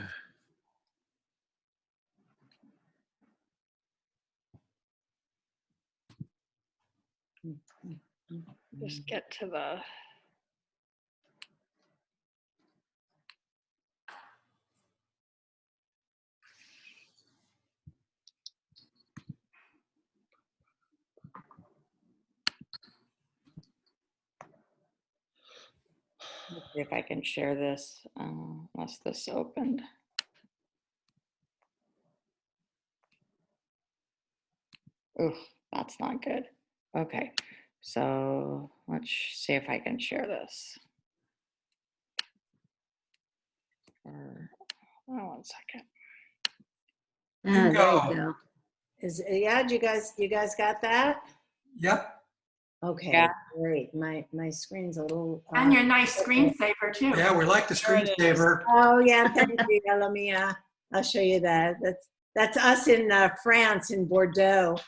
Just get to the. Let's see if I can share this, unless this opened. Oof, that's not good. Okay, so let's see if I can share this. Or, oh, 1 second. There you go. You guys got that? Yep. Okay, Yeah. great. My screen's a little. And your nice screensaver too. Yeah, we like the screensaver. Oh yeah, thank you. Let me. I'll show you that. That's us in France, in Bordeaux.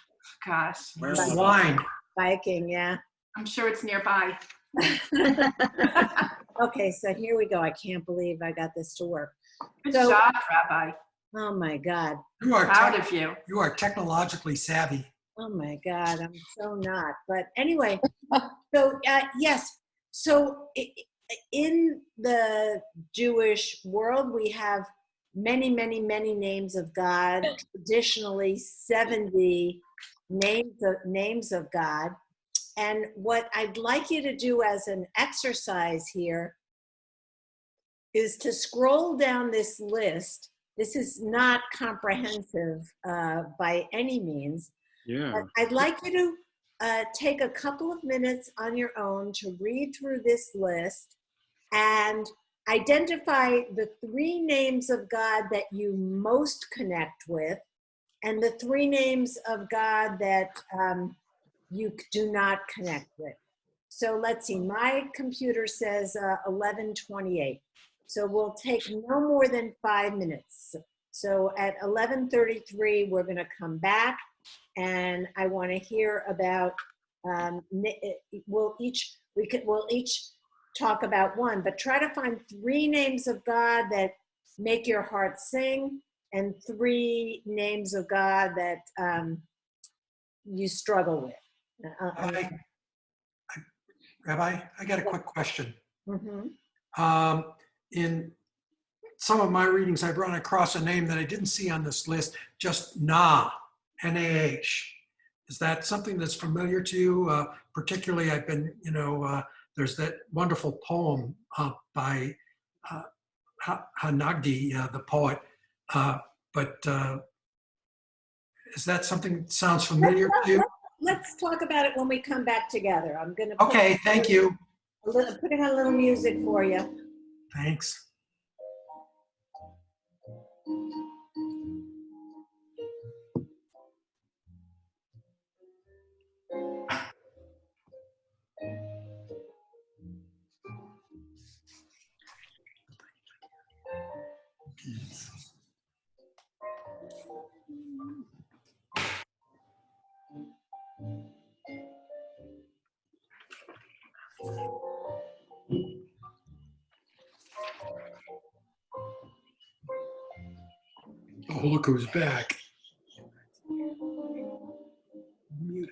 Gosh, Where's the wine? Biking, yeah. I'm sure it's nearby. Okay, so here we go. I can't believe I got this to work. Good job, Rabbi. Oh my God. You are Proud of you. You are technologically savvy. Oh my God, I'm so not. But anyway, so yes. So in the Jewish world, we have many, many, many names of God. Traditionally, 70 names of God. And what I'd like you to do as an exercise here is to scroll down this list. This is not comprehensive by any means. Yeah. But I'd like you to take a couple of minutes on your own to read through this list and identify the 3 names of God that you most connect with and the 3 names of God that you do not connect with. So let's see, my computer says 11:28. So we'll take no more than 5 minutes. So at 11:33, we're going to come back, and I want to hear about. We'll each talk about one, but try to find 3 names of God that make your heart sing, and 3 names of God that you struggle with. Rabbi, I got a quick question. Mm-hmm. In some of my readings, I've run across a name that I didn't see on this list, just Nah, N-A-H. Is that something that's familiar to you? Particularly, I've been, there's that wonderful poem by Hanagdi, the poet. But is that something that sounds familiar to you? Let's talk about it when we come back together. I'm going to Okay, thank you. putting on a little music for you. Thanks. Oh, look who's back. Muted.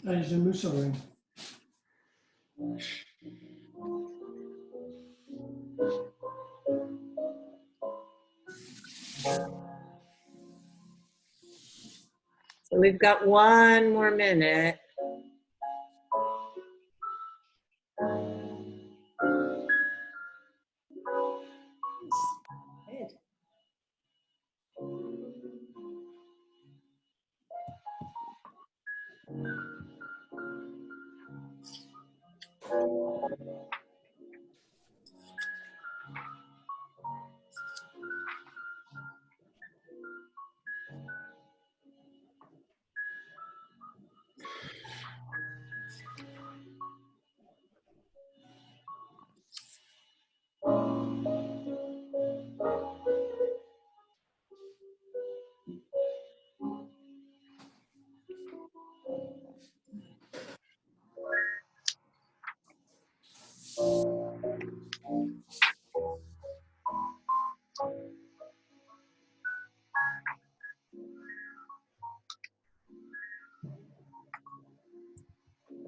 That is a Mussar ring. So we've got one more minute. Good.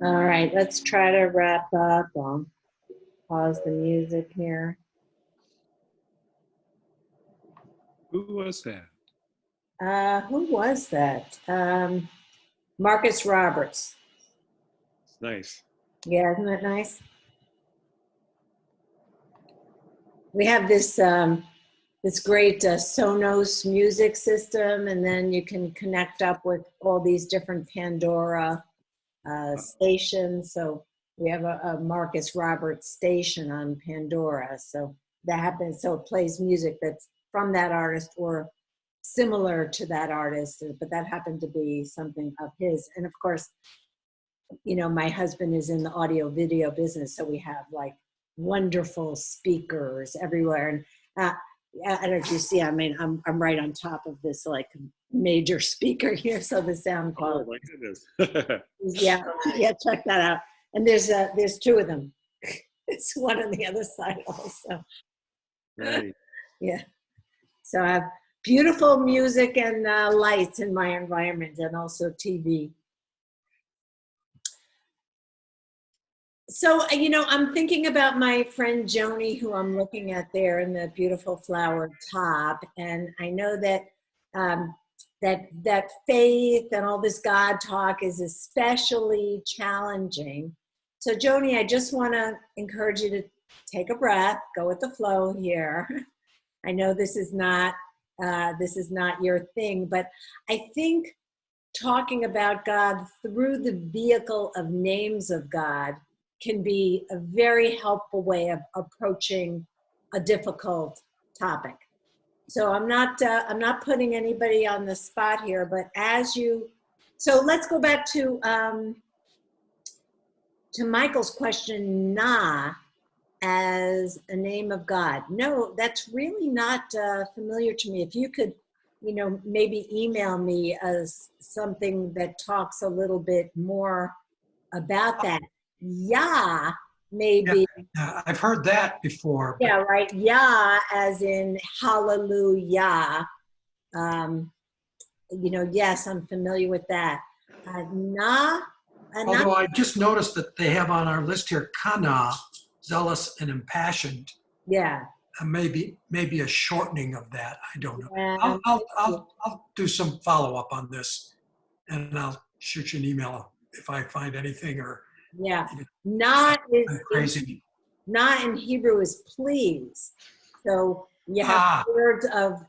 All right, let's try to wrap up. I'll pause the music here. Who was that? Who was that? Marcus Roberts. It's nice. Yeah, isn't that nice? We have this this great Sonos music system, and then you can connect up with all these different Pandora stations. So we have a Marcus Roberts station on Pandora. So that happens. So it plays music that's from that artist or similar to that artist, but that happened to be something of his. And of course, you know, my husband is in the audio video business, so we have like wonderful speakers everywhere. And I don't know if you see, I mean, I'm right on top of this like major speaker here, so the sound Oh quality. my goodness. Yeah, check that out. And there's two of them. It's one on the other side also. Right. Yeah. So I have beautiful music and lights in my environment, and also TV. So, you know, I'm thinking about my friend Joni, who I'm looking at there in the beautiful flowered top. And I know that that faith and all this God talk is especially challenging. So, Joni, I just want to encourage you to take a breath, go with the flow here. I know this is not your thing, but I think talking about God through the vehicle of names of God can be a very helpful way of approaching a difficult topic. So I'm not putting anybody on the spot here, but so let's go back to Michael's question, Na as a name of God. No, that's really not familiar to me. If you could, you know, maybe email me as something that talks a little bit more about that. Yah, maybe. Yeah, I've heard that before. Yeah, right. Yah, as in hallelujah. You know, yes, I'm familiar with that. Na. Although I just noticed that they have on our list here, kana, zealous and impassioned. Yeah. Maybe a shortening of that. I don't know. Yeah. I'll do some follow up on this, and I'll shoot you an email if I find anything or. Yeah. Na is crazy. Na in Hebrew is please. So you have words of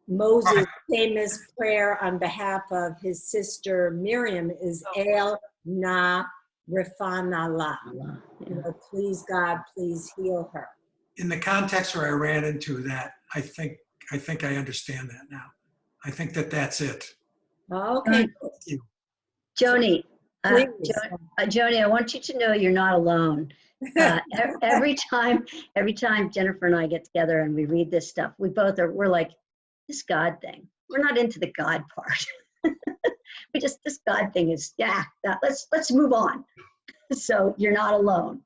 Moses' famous prayer on behalf of his sister Miriam is El Na Rifana La. You know, please God, please heal her. In the context where I ran into that, I think I understand that now. I think that's it. Okay. Thank you. Joni, Joni, I want you to know you're not alone. Every time Jennifer and I get together and we read this stuff, we're like, this God thing. We're not into the God part. This God thing is, let's move on. So you're not alone.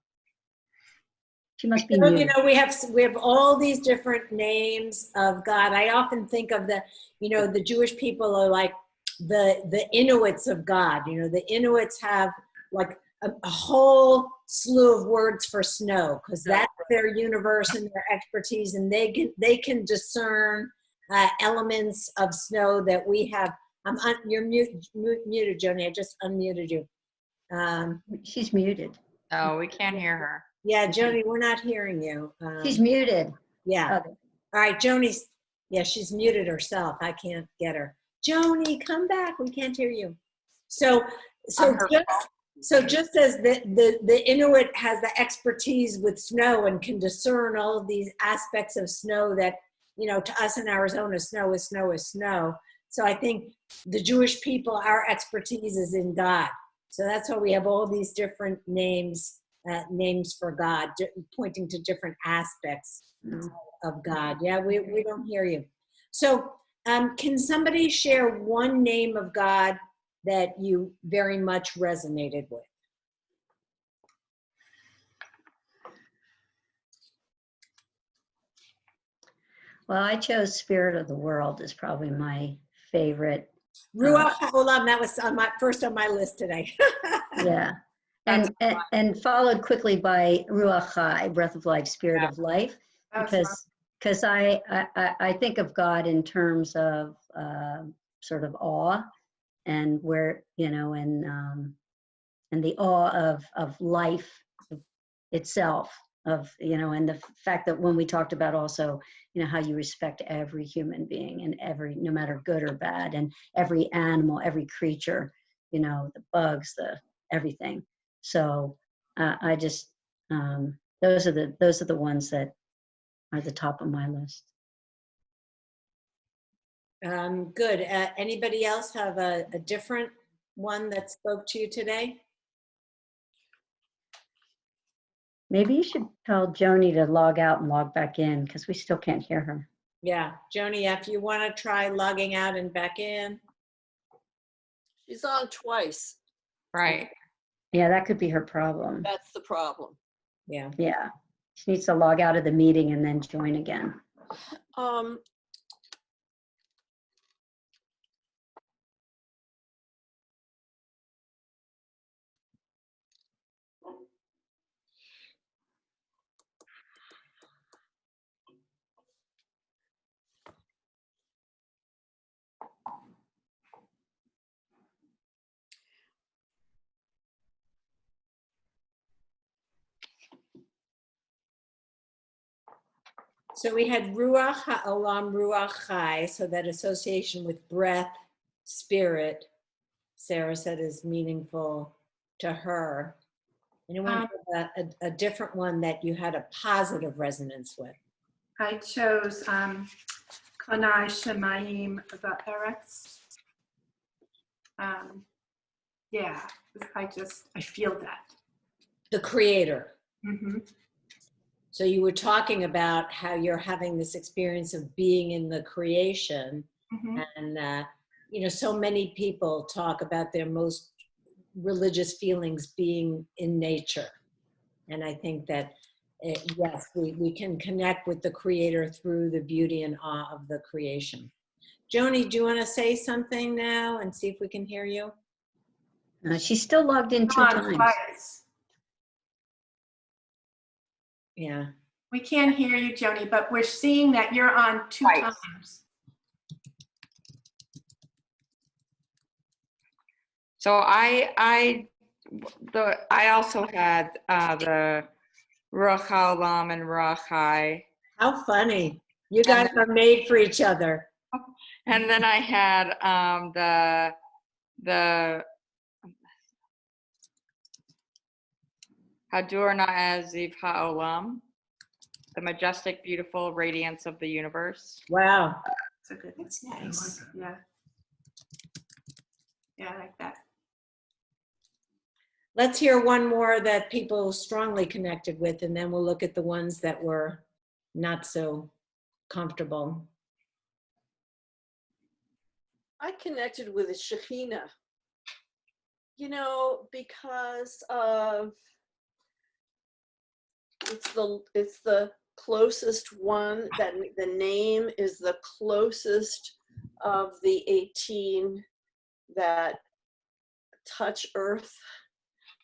She must be you know, we have all these different names of God. I often think of the Jewish people are like the Inuits of God. You know, the Inuits have like a whole slew of words for snow because that's their universe and their expertise, and they can discern elements of snow that we have. You're muted, Joni. I just unmuted you. She's muted. Oh, we can't hear her. Yeah, Joni, we're not hearing you. She's muted. Yeah. Okay. All right, Joni's. Yeah, she's muted herself. I can't get her. Joni, come back. We can't hear you. So just as the Inuit has the expertise with snow and can discern all of these aspects of snow that, you know, to us in Arizona, snow is snow is snow. So I think the Jewish people, our expertise is in God. So that's why we have all these different names for God, pointing to different aspects of God. Yeah, we don't hear you. So can somebody share one name of God that you very much resonated with? Well, I chose Spirit of the World is probably my favorite. Ruach HaOlam, that was first on my list today. Yeah. And followed quickly by Ruach Hai, breath of life, spirit of life, because I think of God in terms of sort of awe, and where, you know, and the awe of life itself, of, you know, and the fact that when we talked about also, you know, how you respect every human being and every, no matter good or bad, and every animal, every creature, you know, the bugs, the everything. So I just, those are the ones that are the top of my list. Good. Anybody else have a different one that spoke to you today? Maybe you should tell Joni to log out and log back in, because we still can't hear her. Yeah, Joni, if you want to try logging out and back in. She's on twice. Right. Yeah, that could be her problem. That's the problem. Yeah. Yeah, she needs to log out of the meeting and then join again. So we had Ruach Ha'olam, Ruach Chai, so that association with breath, spirit, Sarah said is meaningful to her. Anyone have a different one that you had a positive resonance with? I chose Klanai Shemayim Va'eretz. Yeah, I feel that. The creator. Mm-hmm. So you were talking about how you're having this experience of being in the creation, Mm-hmm. and you know, so many people talk about their most religious feelings being in nature, and I think that yes, we can connect with the creator through the beauty and awe of the creation. Joni, do you want to say something now and see if we can hear you? She's still logged in 2 times. Twice. Yeah. We can't hear you, Joni, but we're seeing that you're on 2 times. So I also had the Ruach HaOlam and Ruach Hai. How funny. You guys are made for each other. And then I had the Hadur Na'aziv HaOlam, the majestic, beautiful radiance of the universe. Wow. That's a good one. That's nice. Yeah. Yeah, I like that. Let's hear one more that people strongly connected with, and then we'll look at the ones that were not so comfortable. I connected with the Shekhinah, you know, because of it's the closest one, that the name is the closest of the 18 that touch earth.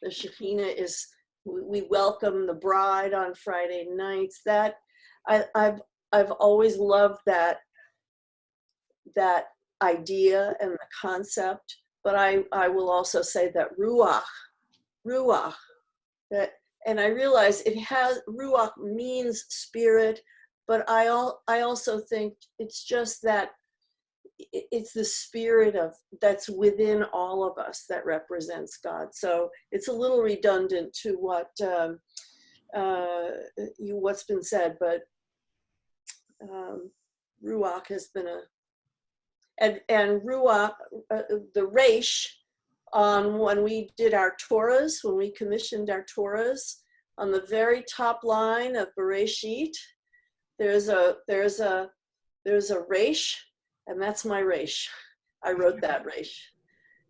The Shekhinah is, we welcome the bride on Friday nights. That I've always loved that idea and the concept, but I will also say that ruach, that, and I realize ruach means spirit, but I also think it's just that it's the spirit that's within all of us that represents God. So it's a little redundant to what's been said, but ruach has been and ruach, the reish, when we did our Torahs, when we commissioned our Torahs, on the very top line of Bereshit, there's a reish, and that's my reish. I wrote that reish.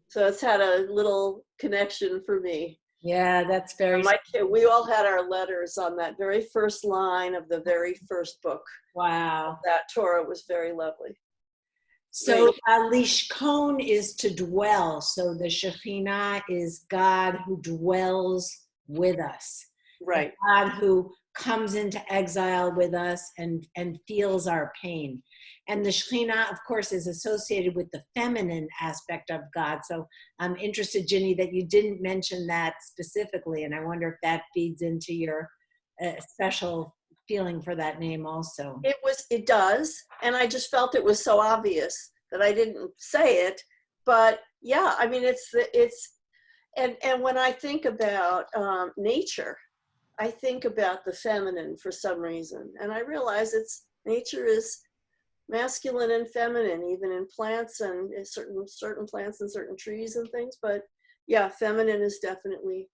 So it's had a little connection for me. Yeah, that's very. We all had our letters on that very first line of the very first book. Wow. That Torah was very lovely. So lishkon is to dwell. So the Shekhinah is God who dwells with us. Right. God who comes into exile with us and feels our pain. And the Shekhinah, of course, is associated with the feminine aspect of God. So I'm interested, Ginny, that you didn't mention that specifically. And I wonder if that feeds into your special feeling for that name also. It does. And I just felt it was so obvious that I didn't say it. But yeah, I mean, and when I think about nature, I think about the feminine for some reason. And I realize nature is masculine and feminine, even in plants and in certain plants and certain trees and things. But yeah, feminine is definitely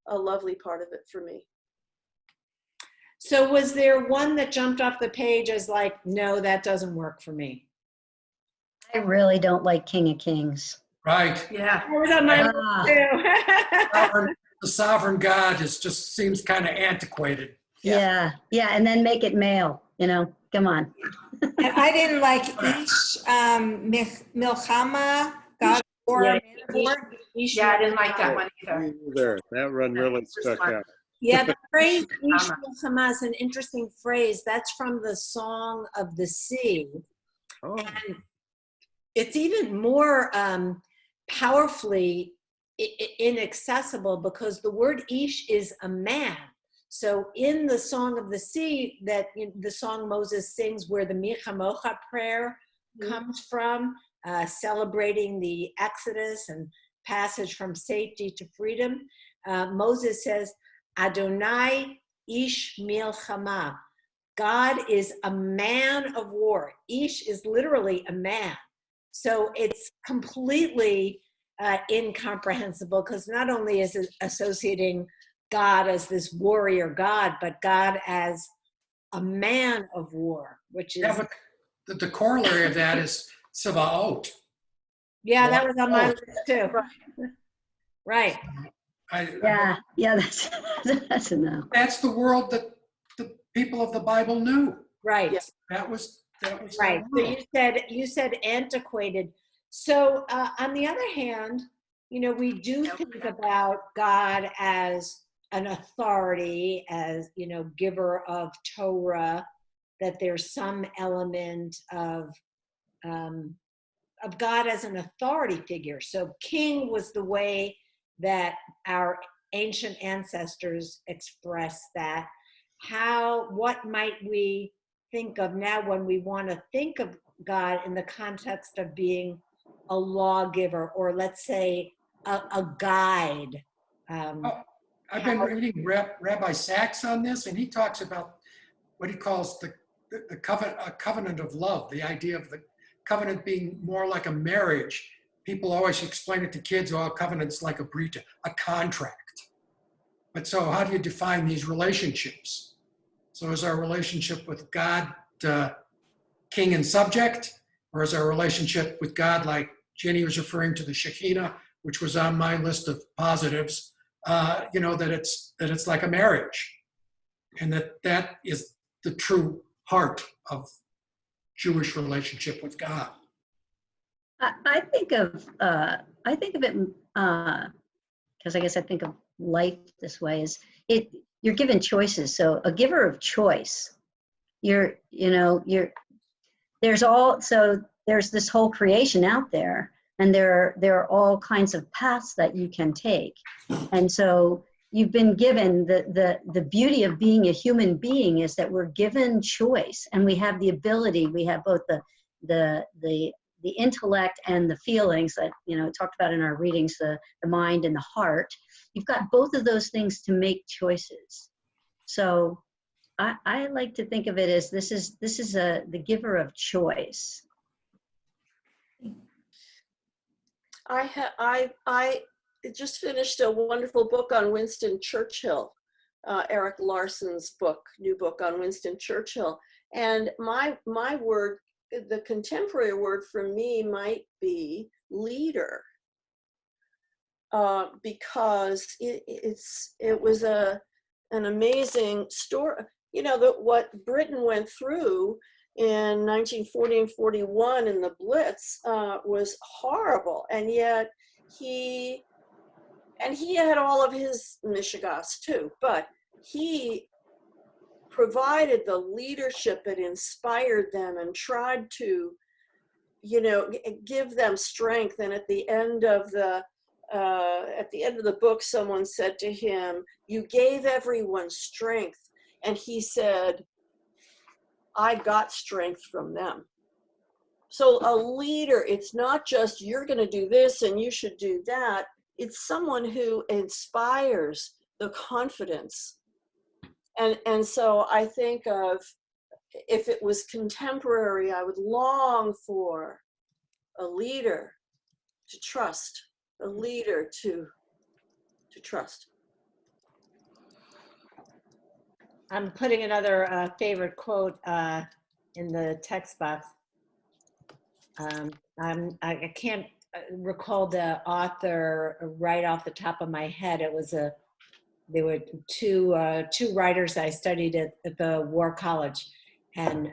a lovely part of it for me. So was there one that jumped off the page as like, no, that doesn't work for me? I really don't like King of Kings. Right. Yeah. That was on my list too. The sovereign God just seems kind of antiquated. Yeah, and then make it male, come on. And I didn't like Ish, Milchama, God of War, Man of War. Yeah, I didn't like that one either. That one really stuck out. Yeah, the phrase Ish Milchama is an interesting phrase. That's from the Song of the Sea. Oh. And it's even more powerfully inaccessible because the word Ish is a man. So in the Song of the Sea, the song Moses sings where the Michamocha prayer comes from, celebrating the Exodus and passage from safety to freedom, Moses says, Adonai Ish Milchama. God is a man of war. Ish is literally a man. So it's completely incomprehensible because not only is it associating God as this warrior God, but God as a man of war, which is... Yeah, but the corollary of that is Savaot. Yeah, that was on my list too. Right. Yeah, that's a no. That's the world that the people of the Bible knew. Right. That was right. So you said antiquated. So on the other hand, we do think about God as an authority, as giver of Torah, that there's some element of God as an authority figure. So king was the way that our ancient ancestors expressed that. What might we think of now when we want to think of God in the context of being a lawgiver, or let's say a guide? I've been reading Rabbi Sachs on this, and he talks about what he calls the covenant of love, the idea of the covenant being more like a marriage. People always explain it to kids, a covenant's like a breach, a contract. But so how do you define these relationships? So is our relationship with God king and subject, or is our relationship with God, like Jenny was referring to the Shekinah, which was on my list of positives, that it's like a marriage, and that is the true heart of Jewish relationship with God. I think of it because I guess I think of life this way: you're given choices. So a giver of choice. There's this whole creation out there, and there are all kinds of paths that you can take, and so you've been given the beauty of being a human being is that we're given choice, and we have the ability. We have both the intellect and the feelings that talked about in our readings, the mind and the heart. You've got both of those things to make choices. So I like to think of it as this is the giver of choice. I just finished a wonderful book on Winston Churchill, Eric Larson's new book on Winston Churchill. And my word, the contemporary word for me might be leader, because it was an amazing story. What Britain went through in 1940 and 41 in the Blitz was horrible. And yet he had all of his mishigas too, but he provided the leadership that inspired them and tried to, give them strength. And at the end of the book, someone said to him, "You gave everyone strength." And he said, "I got strength from them." So a leader, it's not just you're going to do this and you should do that. It's someone who inspires the confidence. And so I think of, if it was contemporary, I would long for a leader to trust, a leader to trust. I'm putting another favorite quote in the text box. I can't recall the author right off the top of my head. There were two writers I studied at the War College, and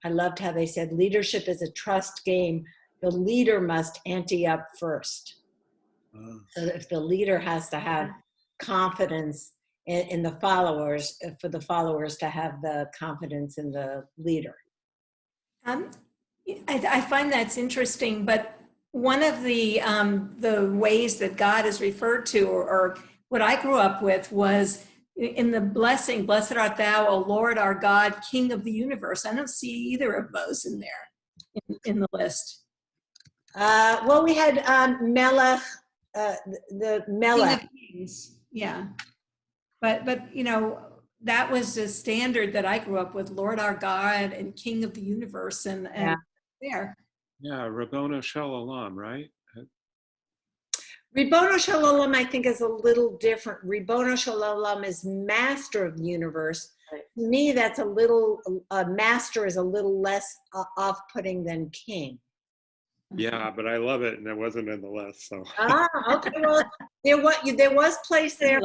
I loved how they said, "Leadership is a trust game. The leader must ante up first." So if the leader has to have confidence in the followers, for the followers to have the confidence in the leader. I find that's interesting, but one of the ways that God is referred to, or what I grew up with, was in the blessing, "Blessed art thou, O Lord our God, King of the universe." I don't see either of those in there, in the list. Well, we had Melech, the Melech. King of Kings, yeah. But that was the standard that I grew up with, Lord our God and King of the universe, and there. Yeah, Rabboni Shel Olam, right? Ribono Shel Olam, I think, is a little different. Ribono Shel Olam is master of the universe. Right. To me, that's a little, master is a little less off-putting than king. Yeah, but I love it, and it wasn't in the list. So. Okay. Well, there was place there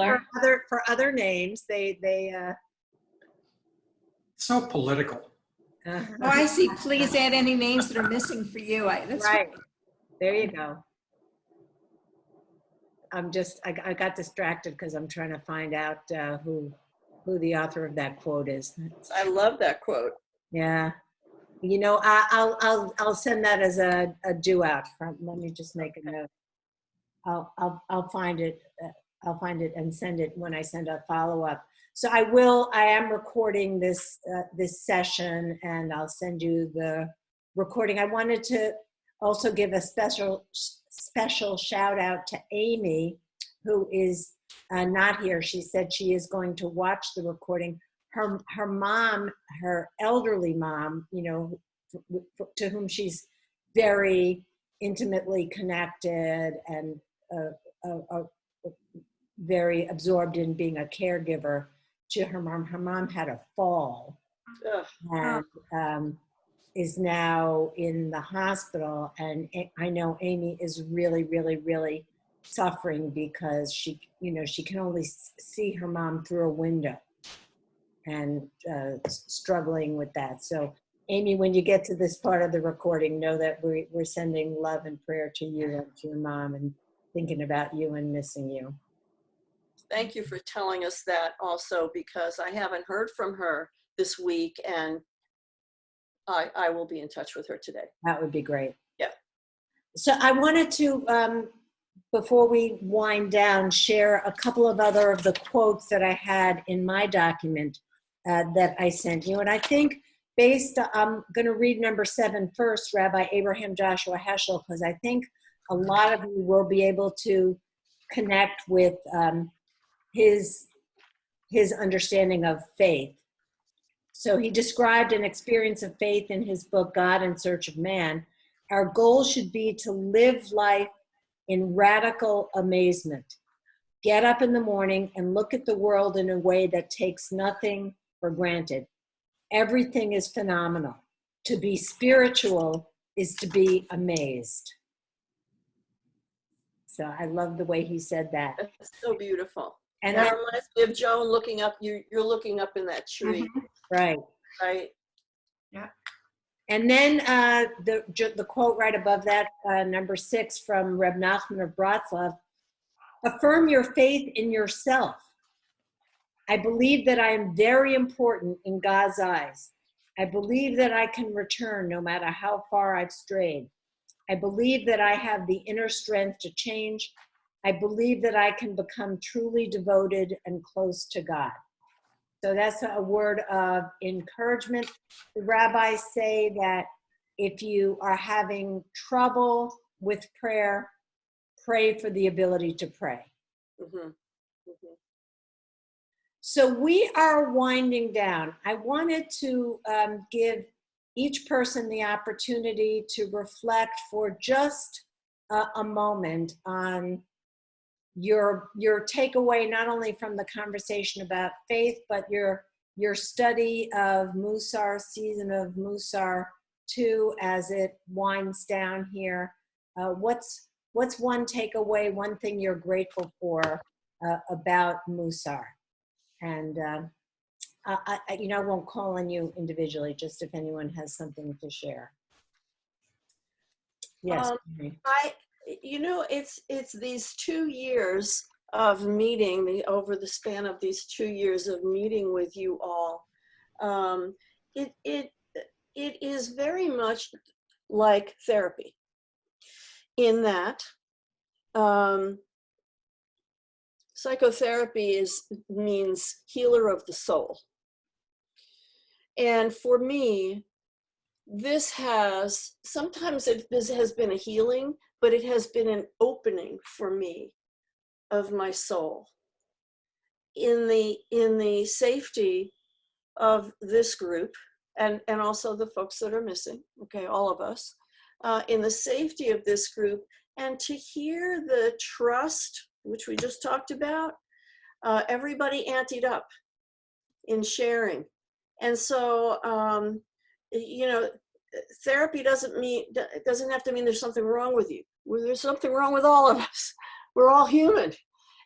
for other names. So political. Oh, I see. Please add any names that are missing for you. That's right. There you go. I got distracted because I'm trying to find out who the author of that quote is. I love that quote. Yeah. I'll send that as a due out. Let me just make a note. I'll find it. I'll find it and send it when I send a follow-up. So I am recording this session, and I'll send you the recording. I wanted to also give a special shout out to Amy, who is not here. She said she is going to watch the recording. Her mom, her elderly mom, to whom she's very intimately connected and very absorbed in being a caregiver to her mom. Her mom had a fall and is now in the hospital. And I know Amy is really, really, really suffering because she can only see her mom through a window and struggling with that. So Amy, when you get to this part of the recording, know that we're sending love and prayer to you and to your mom, and thinking about you and missing you. Thank you for telling us that also, because I haven't heard from her this week, and I will be in touch with her today. That would be great. Yeah. So I wanted to, before we wind down, share a couple of other of the quotes that I had in my document that I sent you. And I think I'm going to read number 7 first, Rabbi Abraham Joshua Heschel, because I think a lot of you will be able to connect with his understanding of faith. So he described an experience of faith in his book, God in Search of Man. Our goal should be to live life in radical amazement. Get up in the morning and look at the world in a way that takes nothing for granted. Everything is phenomenal. To be spiritual is to be amazed. So I love the way he said that. That's so beautiful. And that reminds me of Joan looking up. You're looking up in that tree. Mm-hmm. Right. Right. Yeah. And then the quote right above that, number 6 from Reb Nachman of Bratslav, affirm your faith in yourself. I believe that I am very important in God's eyes. I believe that I can return no matter how far I've strayed. I believe that I have the inner strength to change. I believe that I can become truly devoted and close to God. So that's a word of encouragement. The rabbis say that if you are having trouble with prayer, pray for the ability to pray. Mhm. Mhm. So we are winding down. I wanted to give each person the opportunity to reflect for just a moment on your takeaway, not only from the conversation about faith, but your study of Mussar, season of Mussar II, as it winds down here. What's one takeaway, one thing you're grateful for about Mussar? And I won't call on you individually, just if anyone has something to share. Yes. It's these 2 years of meeting, over the span of these 2 years of meeting with you all. It is very much like therapy in that psychotherapy means healer of the soul. And for me, this has been a healing, but it has been an opening for me of my soul in the safety of this group, and also the folks that are missing, okay, all of us, in the safety of this group, and to hear the trust, which we just talked about, everybody anteed up in sharing. And so, therapy doesn't have to mean there's something wrong with you. There's something wrong with all of us. We're all human.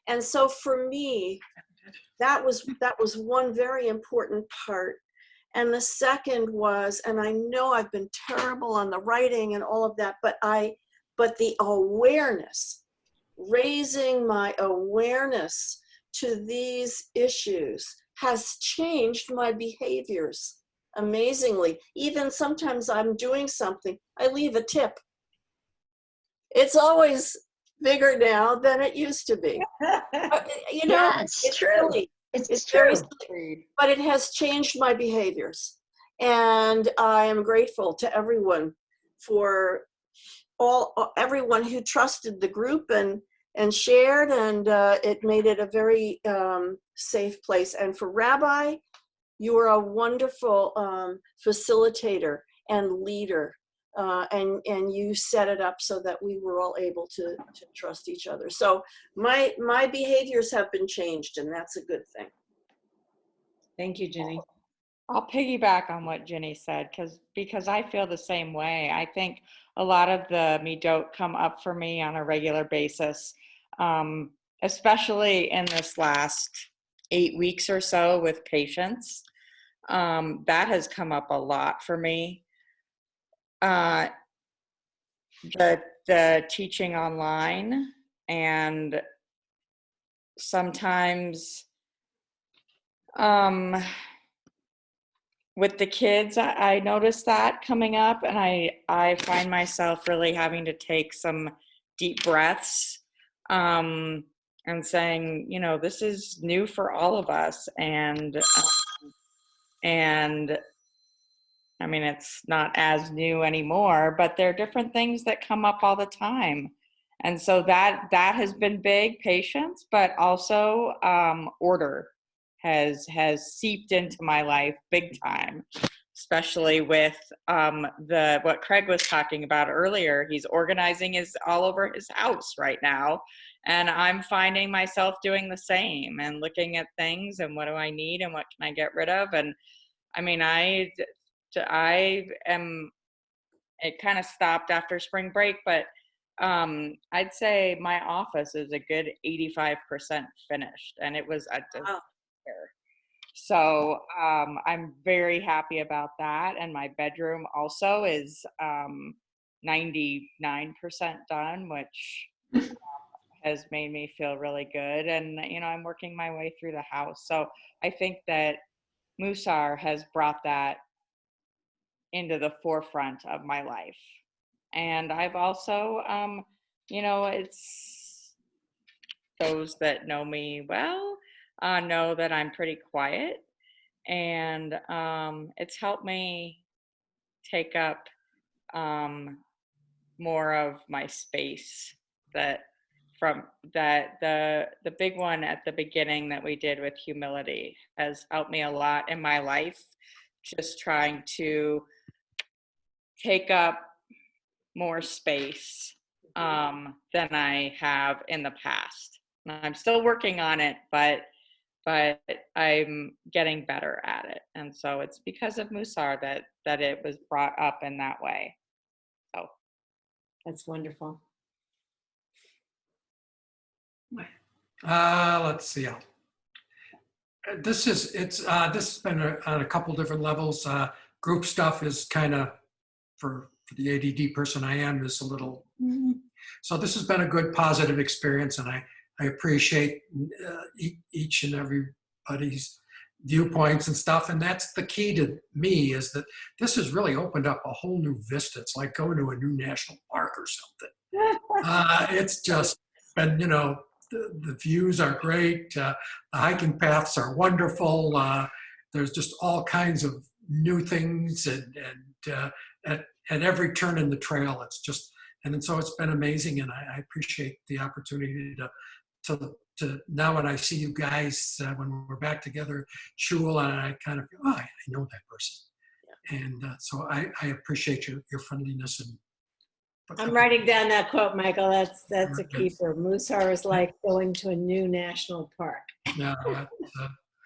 And so for me, that was one very important part. And the second was, and I know I've been terrible on the writing and all of that, but the awareness, raising my awareness to these issues has changed my behaviors amazingly. Even sometimes I'm doing something, I leave a tip. It's always bigger now than it used to be. Yeah, it's true. Silly. It's very true. silly, but it has changed my behaviors. And I am grateful to everyone for everyone who trusted the group and shared, and it made it a very safe place. And for Rabbi, you are a wonderful facilitator and leader, and you set it up so that we were all able to trust each other. So my behaviors have been changed, and that's a good thing. Thank you, Ginny. I'll piggyback on what Ginny said because I feel the same way. I think a lot of the midot come up for me on a regular basis, especially in this last 8 weeks or so with patients. That has come up a lot for me. The teaching online, and sometimes with the kids, I noticed that coming up, and I find myself really having to take some deep breaths and saying, this is new for all of us, and I mean, it's not as new anymore, but there are different things that come up all the time. And so that has been big, patience, but also order has seeped into my life big time, especially with what Craig was talking about earlier. He's organizing all over his house right now. And I'm finding myself doing the same and looking at things and what do I need and what can I get rid of. And I mean, it kind of stopped after spring break, but I'd say my office is a good 85% finished, and it was a disaster. So I'm very happy about that. And my bedroom also is 99% done, which has made me feel really good. And, I'm working my way through the house. So I think that Mussar has brought that into the forefront of my life. And I've also, it's those that know me well know that I'm pretty quiet. And it's helped me take up more of my space that from that the big one at the beginning that we did with humility has helped me a lot in my life, just trying to take up more space than I have in the past. And I'm still working on it, but I'm getting better at it. And so it's because of Mussar that it was brought up in that way. So That's wonderful. Let's see. This has been on a couple different levels. Group stuff is kind of, for the ADD person I am, is a little. So this has been a good positive experience, and I appreciate each and everybody's viewpoints and stuff. And that's the key to me, is that this has really opened up a whole new vista. It's like going to a new national park or something. It's just been, the views are great. The hiking paths are wonderful. There's just all kinds of new things, and at every turn in the trail, it's just, and so it's been amazing. And I appreciate the opportunity to now when I see you guys, when we're back together, Shul, and I kind of feel, I know that person. And so I appreciate your friendliness. And I'm writing down that quote, Michael. That's a keeper. Mussar is like going to a new national park. Yeah, I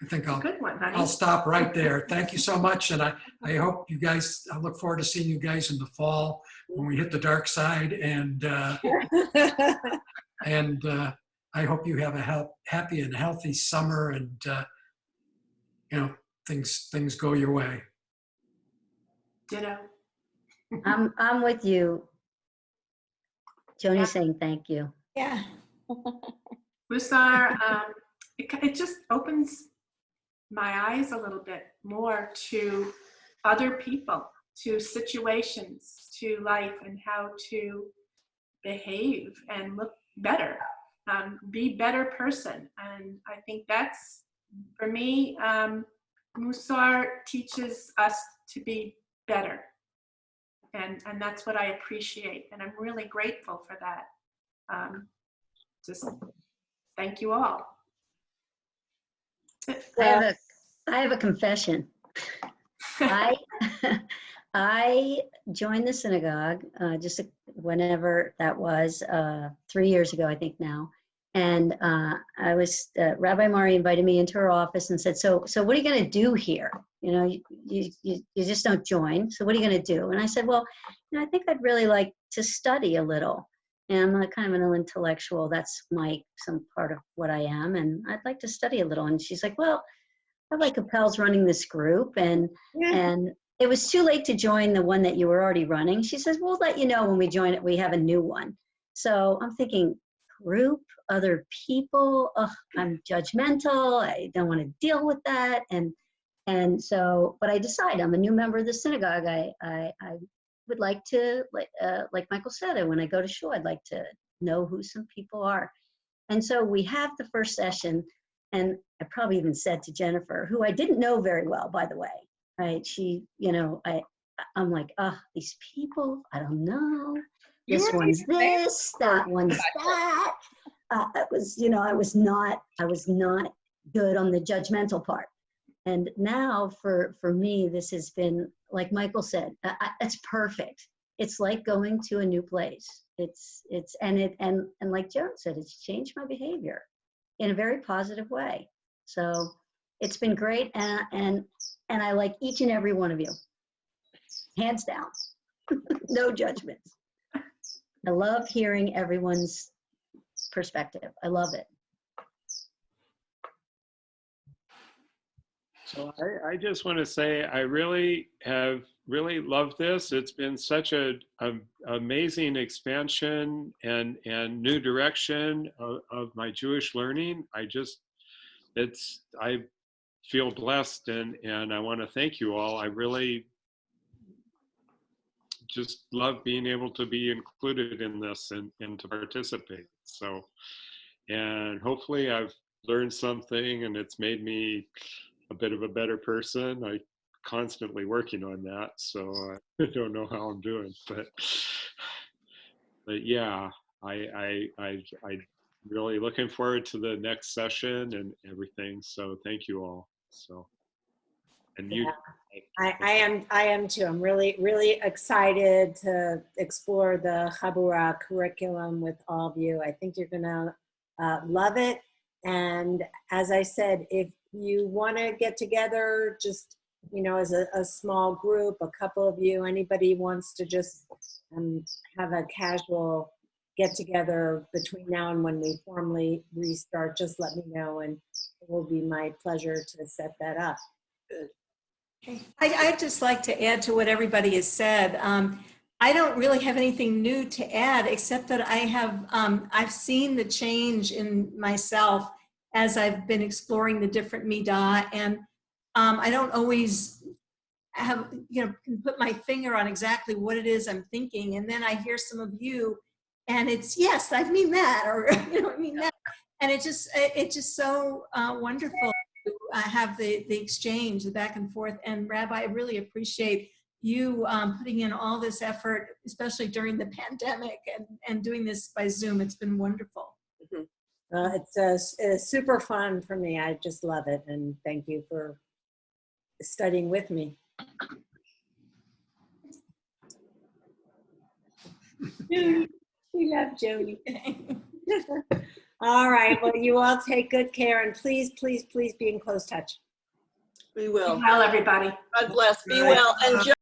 think Good one, honey. I'll stop right there. Thank you so much, and I hope you guys. I look forward to seeing you guys in the fall when we hit the dark side, and I hope you have a happy and healthy summer, and things go your way. Ditto. I'm with you. Joni's saying thank you. Yeah. Mussar, it just opens my eyes a little bit more to other people, to situations, to life, and how to behave and look better, be better person. And I think that's, for me, Mussar teaches us to be better. And that's what I appreciate. And I'm really grateful for that. Just thank you all. I have a confession. I joined the synagogue just whenever that was, 3 years ago, I think now. And Rabbi Mari invited me into her office and said, so what are you going to do here? You just don't join. So what are you going to do? And I said, well, I think I'd really like to study a little. And I'm kind of an intellectual. That's some part of what I am. And I'd like to study a little. And she's like, well, Rabbi Capel's running this group. And it was too late to join the one that you were already running. She says, we'll let you know when we join it. We have a new one. So I'm thinking, group, other people, I'm judgmental. I don't want to deal with that. And so, but I decide I'm a new member of the synagogue. I would like to, like Michael said, when I go to shul, I'd like to know who some people are. And so we have the first session, and I probably even said to Jennifer, who I didn't know very well, by the way, right? She, I'm like, these people, I don't know. This one's this, that one's that. I was not good on the judgmental part. And now for me, this has been, like Michael said, it's perfect. It's like going to a new place. And like Joan said, it's changed my behavior in a very positive way. So it's been great. And I like each and every one of you, hands down, no judgments. I love hearing everyone's perspective. I love it. So I just want to say I really have really loved this. It's been such a amazing expansion and new direction of my Jewish learning. I feel blessed, and I want to thank you all. I really just love being able to be included in this and to participate. So, and hopefully I've learned something and it's made me a bit of a better person. I constantly working on that, so I don't know how I'm doing, but yeah, I really looking forward to the next session and everything. So thank you all. So, and you. I am too. I'm really excited to explore the Chabura curriculum with all of you. I think you're gonna love it. And as I said, if you want to get together, just as a small group, a couple of you, anybody wants to just have a casual get together between now and when we formally restart, just let me know, and it will be my pleasure to set that up. Good. I'd just like to add to what everybody has said. I don't really have anything new to add, except that I've seen the change in myself as I've been exploring the different midah, and I don't always have, can put my finger on exactly what it is I'm thinking, and then I hear some of you, and it's, yes, I mean that, or I mean that, and it's just so wonderful. Have the exchange, the back and forth. And Rabbi, I really appreciate you putting in all this effort, especially during the pandemic, and doing this by Zoom. It's been wonderful. Mm-hmm. It's super fun for me. I just love it. And thank you for studying with me. We love Joni. All right. Well, you all take good care, and please be in close touch. We will. Well, everybody. God bless. Be well. And